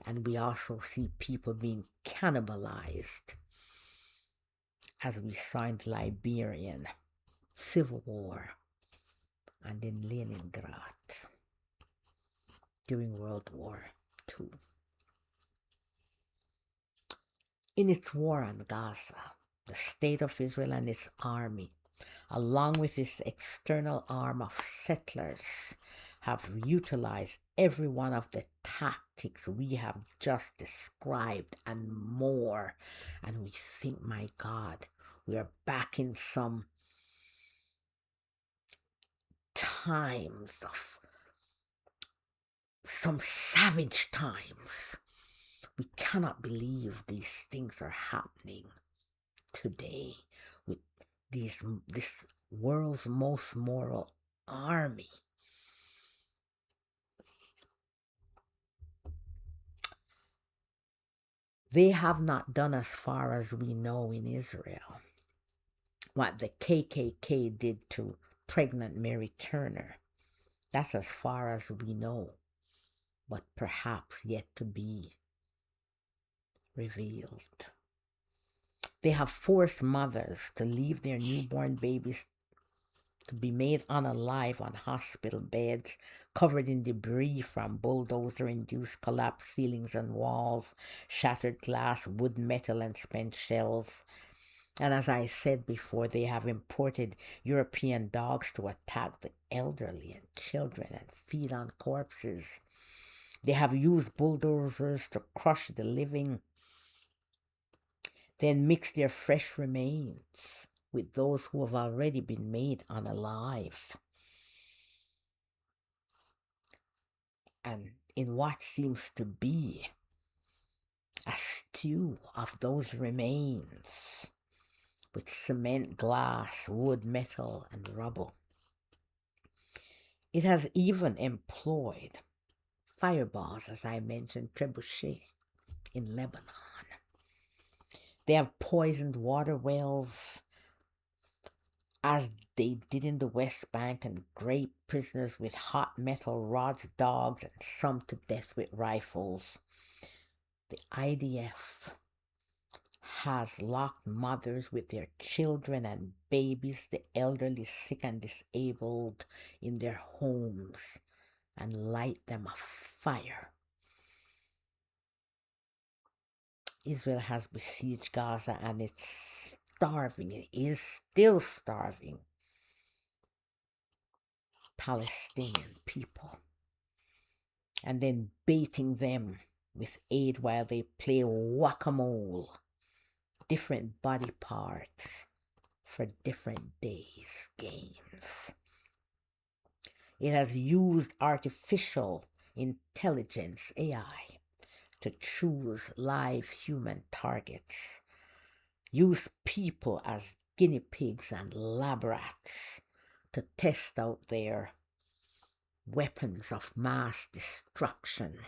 And we also see people being cannibalized, as we saw in the Liberian Civil War and in Leningrad during World War II. In its war on Gaza, the state of Israel and its army, along with its external arm of settlers, have utilized every one of the tactics we have just described and more. And we think, my God, we are back in some times of some savage times. We cannot believe these things are happening today with this world's most moral army. They have not done, as far as we know, in Israel what the KKK did to pregnant Mary Turner. That's as far as we know, but perhaps yet to be revealed. They have forced mothers to leave their newborn babies to be made unalive on hospital beds, covered in debris from bulldozer-induced collapsed ceilings and walls, shattered glass, wood, metal, and spent shells. And as I said before, they have imported European dogs to attack the elderly and children and feed on corpses. They have used bulldozers to crush the living, then mix their fresh remains with those who have already been made unalive. And in what seems to be a stew of those remains, with cement, glass, wood, metal, and rubble. It has even employed fireballs, as I mentioned, trebuchet in Lebanon. They have poisoned water wells, as they did in the West Bank, and raped prisoners with hot metal rods, dogs, and some to death with rifles. The IDF has locked mothers with their children and babies, the elderly, sick, and disabled, in their homes and light them afire. Israel has besieged Gaza and it's starving. It is still starving Palestinian people, and then baiting them with aid while they play whack-a-mole, different body parts for different days' games. It has used artificial intelligence, AI, to choose live human targets, use people as guinea pigs and lab rats to test out their weapons of mass destruction.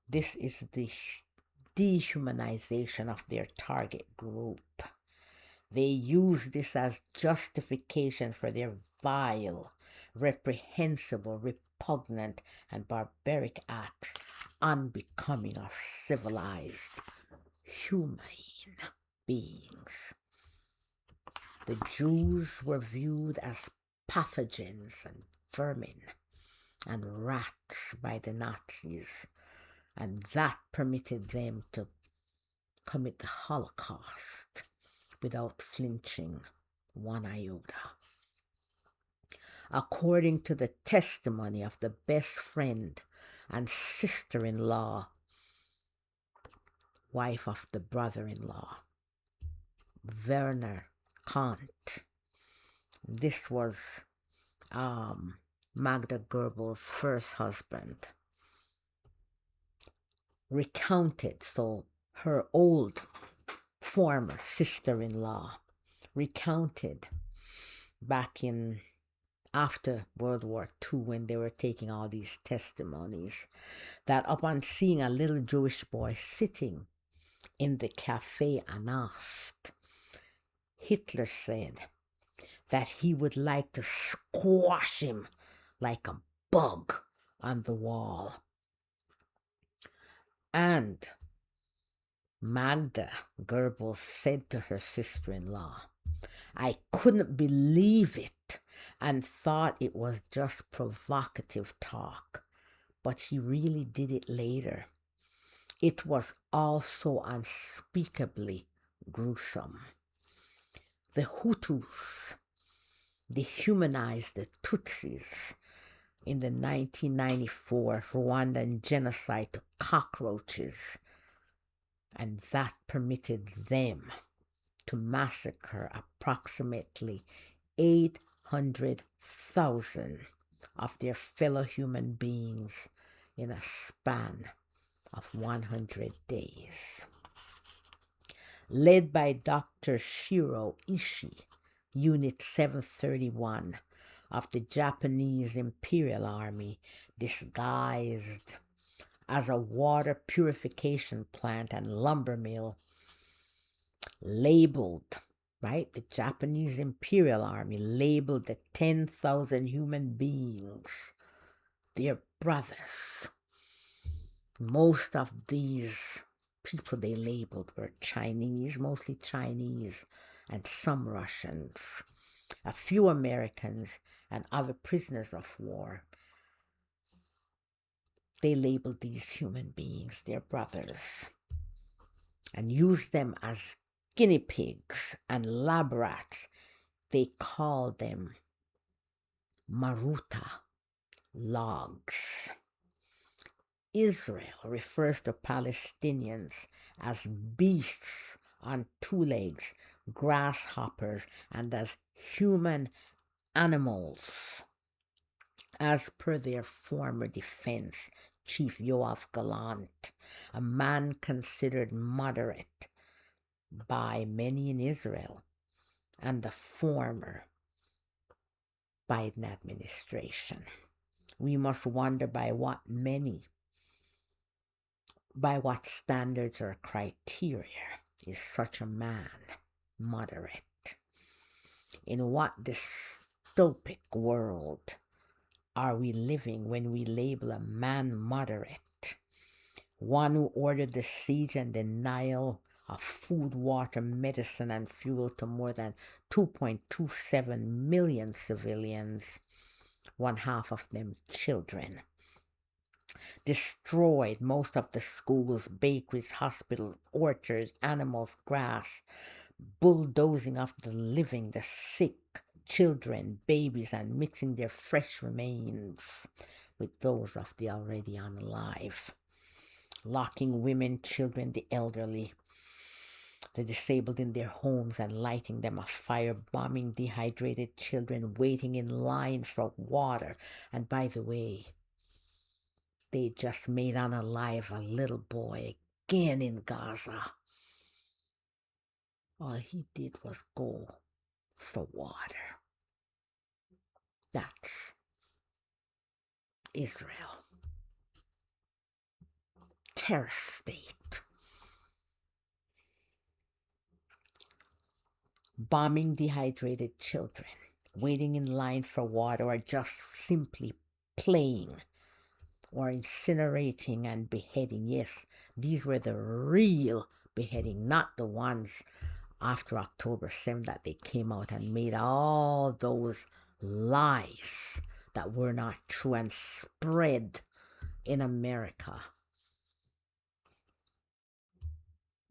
This is the dehumanization of their target group. They use this as justification for their vile, reprehensible, repugnant, and barbaric acts unbecoming of civilized, humane beings. The Jews were viewed as pathogens and vermin and rats by the Nazis, and that permitted them to commit the Holocaust without flinching one iota. According to the testimony of the best friend and sister-in-law, wife of the brother-in-law, Werner Kant. This was Magda Goebbels' first husband. Recounted, so her old former sister-in-law recounted back in after World War II, when they were taking all these testimonies, that upon seeing a little Jewish boy sitting in the Café Anast, Hitler said that he would like to squash him like a bug on the wall. And Magda Goebbels said to her sister-in-law, "I couldn't believe it and thought it was just provocative talk, but she really did it later. It was all so unspeakably gruesome." The Hutus dehumanized the Tutsis in the 1994 Rwandan genocide to cockroaches, and that permitted them to massacre approximately 800,000 of their fellow human beings in a span of 100 days. Led by Dr. Shiro Ishii, Unit 731 of the Japanese Imperial Army, disguised as a water purification plant and lumber mill, labeled, right? The Japanese Imperial Army labeled the 10,000 human beings their brothers. Most of these people they labeled were Chinese, mostly Chinese, and some Russians. A few Americans and other prisoners of war, they labeled these human beings their brothers and used them as guinea pigs and lab rats. They called them maruta, logs. Israel refers to Palestinians as beasts on two legs, grasshoppers, and as human animals. As per their former defense chief Yoav Gallant, a man considered moderate by many in Israel and the former Biden administration. We must wonder by what standards or criteria is such a man moderate? In what dystopic world are we living when we label a man moderate? One who ordered the siege and denial of food, water, medicine, and fuel to more than 2.27 million civilians, one half of them children. Destroyed most of the schools, bakeries, hospitals, orchards, animals, grass, bulldozing of the living, the sick, children, babies, and mixing their fresh remains with those of the already unalive. Locking women, children, the elderly, the disabled in their homes and lighting them afire, bombing dehydrated children, waiting in line for water. And by the way, they just made unalive a little boy again in Gaza. All he did was go for water. That's Israel. Terror state. Bombing dehydrated children, waiting in line for water, or just simply playing, or incinerating and beheading. Yes, these were the real beheading, not the ones after October 7th that they came out and made all those lies that were not true and spread in America.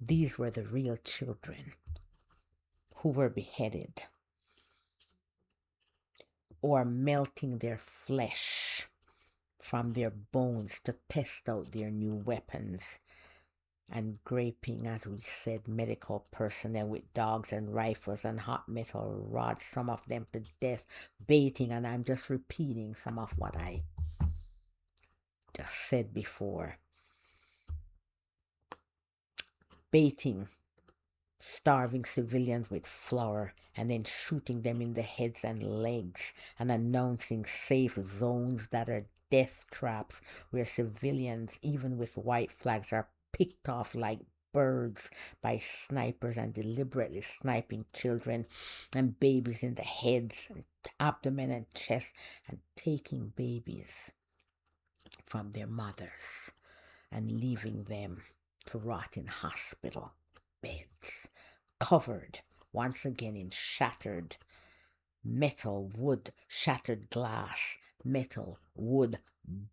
These were the real children who were beheaded or melting their flesh from their bones to test out their new weapons, and graping, as we said, medical personnel with dogs and rifles and hot metal rods, some of them to death, baiting, and I'm just repeating some of what I just said before. Baiting starving civilians with flour and then shooting them in the heads and legs and announcing safe zones that are death traps where civilians, even with white flags, are picked off like birds by snipers and deliberately sniping children and babies in the heads and abdomen and chest and taking babies from their mothers and leaving them to rot in hospital beds, covered once again in shattered metal, wood, shattered glass, metal, wood,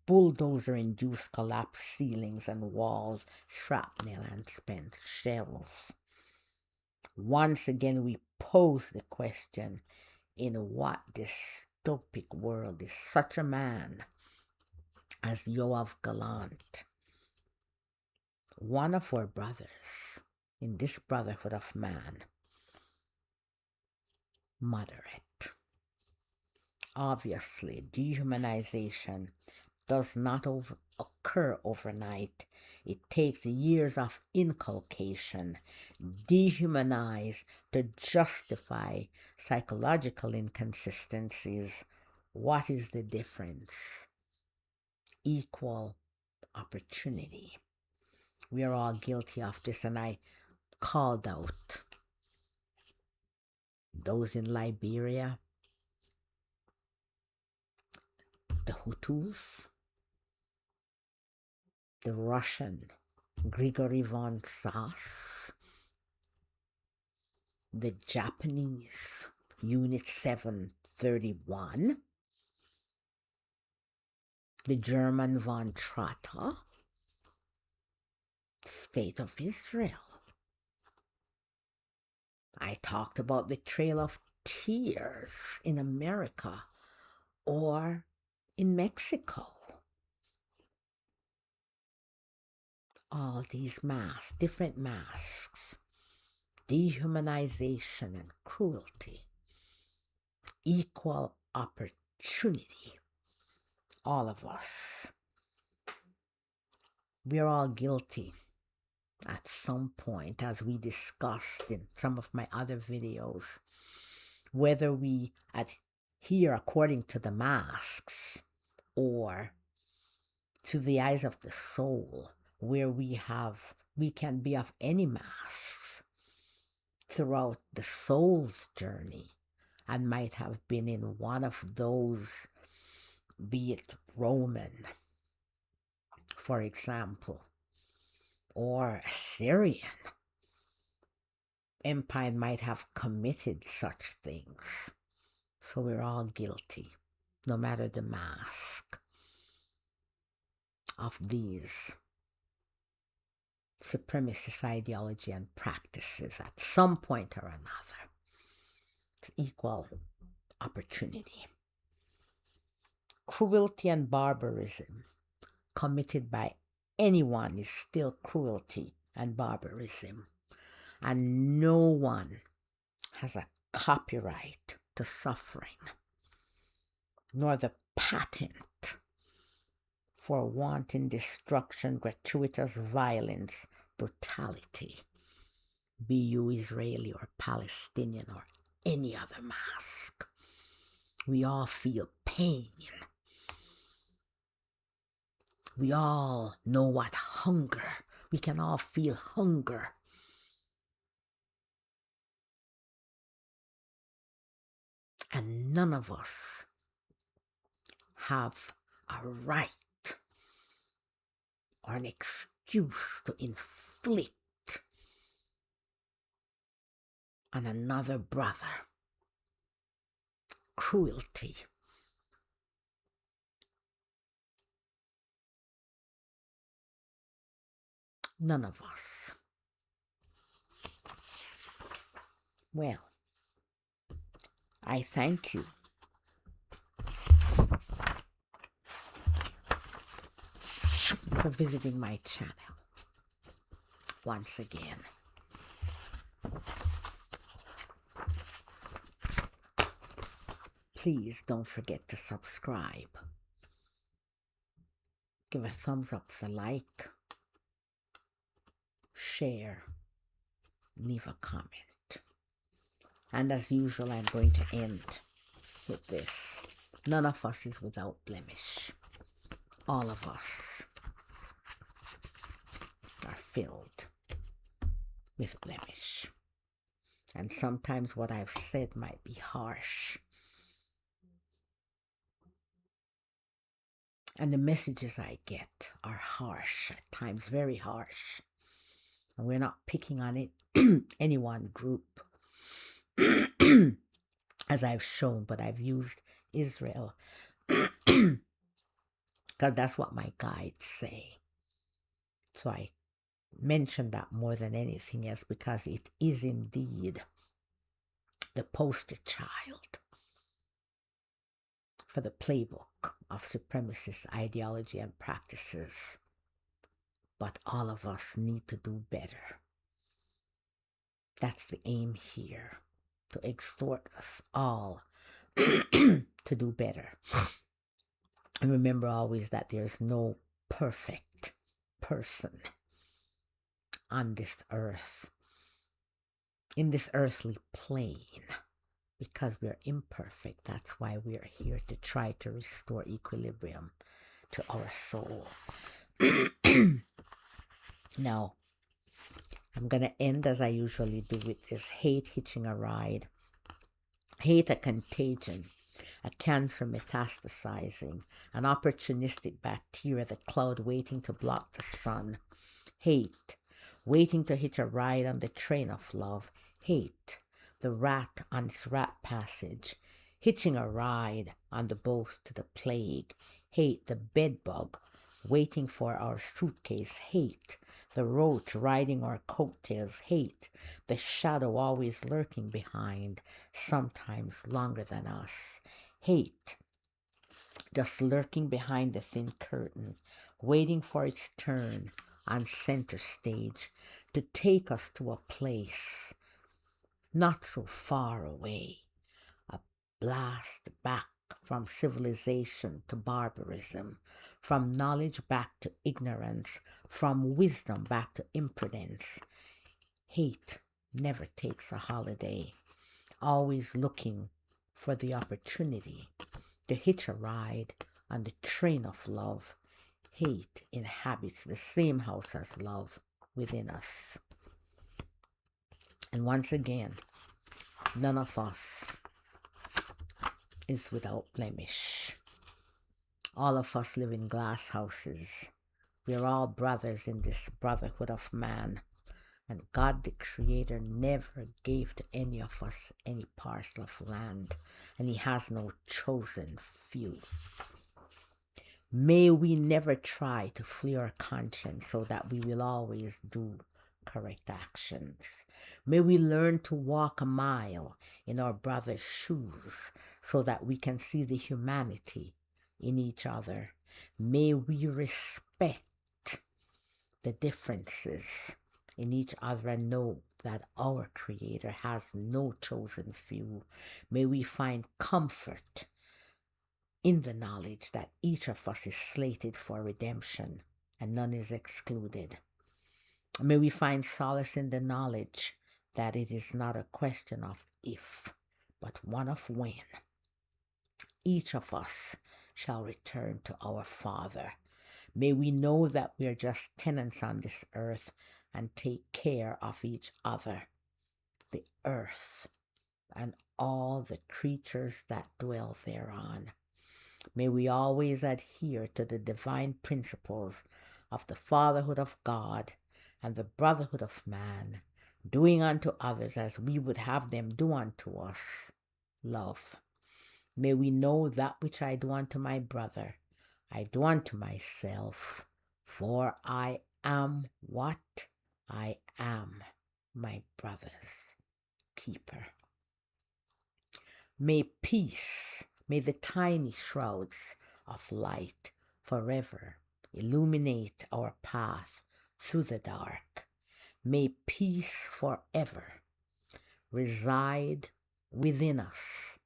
bulldozer-induced collapsed ceilings and walls, shrapnel and spent shells. Once again, we pose the question, in what dystopic world is such a man as Yoav Gallant, one of our brothers in this brotherhood of man, moderate? Obviously, dehumanization does not occur overnight. It takes years of inculcation. Dehumanize to justify psychological inconsistencies. What is the difference? Equal opportunity. We are all guilty of this, and I called out those in Liberia, the Hutus, the Russian Grigory von Sass, the Japanese Unit 731, the German von Trotta, State of Israel. I talked about the Trail of Tears in America or in Mexico. All these masks, different masks, dehumanization and cruelty, equal opportunity. All of us. We're all guilty at some point, as we discussed in some of my other videos, whether we adhere according to the masks or to the eyes of the soul, where we can be of any masks throughout the soul's journey, and might have been in one of those, be it Roman, for example, or Syrian. Empire might have committed such things. So we're all guilty, no matter the mask, of these supremacist ideology and practices at some point or another. It's equal opportunity. Cruelty and barbarism committed by anyone is still cruelty and barbarism. And no one has a copyright to suffering, nor the patent for wanton destruction, gratuitous violence, brutality, be you Israeli or Palestinian or any other mask. We all feel pain. We all know what hunger. We can all feel hunger. And none of us have a right or an excuse to inflict on another brother cruelty. None of us. Well, I thank you for visiting my channel once again. Please don't forget to subscribe. Give a thumbs up for like, share, leave a comment. And as usual, I'm going to end with this. None of us is without blemish. All of us are filled with blemish. And sometimes what I've said might be harsh. And the messages I get are harsh, at times very harsh. And we're not picking on it, any one group, as I've shown, but I've used Israel because that's what my guides say. So I mention that more than anything else because it is indeed the poster child for the playbook of supremacist ideology and practices. But all of us need to do better. That's the aim here, to exhort us all to do better. And remember always that there's no perfect person on this earth, in this earthly plane, because we're imperfect. That's why we're here, to try to restore equilibrium to our soul. Now, I'm going to end as I usually do with this: hate hitching a ride, hate a contagion, a cancer metastasizing, an opportunistic bacteria, the cloud waiting to block the sun. Hate, waiting to hitch a ride on the train of love. Hate, the rat on its rat passage, hitching a ride on the boat to the plague, hate the bedbug waiting for our suitcase, hate the roach riding our coattails, hate the shadow always lurking behind, sometimes longer than us, hate just lurking behind the thin curtain, waiting for its turn on center stage to take us to a place not so far away, a blast back from civilization to barbarism, from knowledge back to ignorance, from wisdom back to imprudence. Hate never takes a holiday, always looking for the opportunity to hitch a ride on the train of love. Hate inhabits the same house as love within us. And once again, none of us is without blemish. All of us live in glass houses. We are all brothers in this brotherhood of man. And God the Creator never gave to any of us any parcel of land. And He has no chosen few. May we never try to flee our conscience so that we will always do correct actions. May we learn to walk a mile in our brother's shoes so that we can see the humanity in each other. May we respect the differences in each other and know that our Creator has no chosen few. May we find comfort in the knowledge that each of us is slated for redemption and none is excluded. May we find solace in the knowledge that it is not a question of if, but one of when. Each of us shall return to our Father. May we know that we are just tenants on this earth and take care of each other, the earth, and all the creatures that dwell thereon. May we always adhere to the divine principles of the fatherhood of God and the brotherhood of man, doing unto others as we would have them do unto us, love. May we know that which I do unto my brother, I do unto myself, for I am what I am, my brother's keeper. May peace, may the tiny shrouds of light forever illuminate our path through the dark. May peace forever reside within us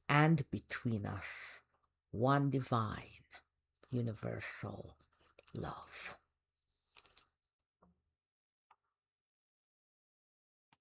and between us, one divine, universal love.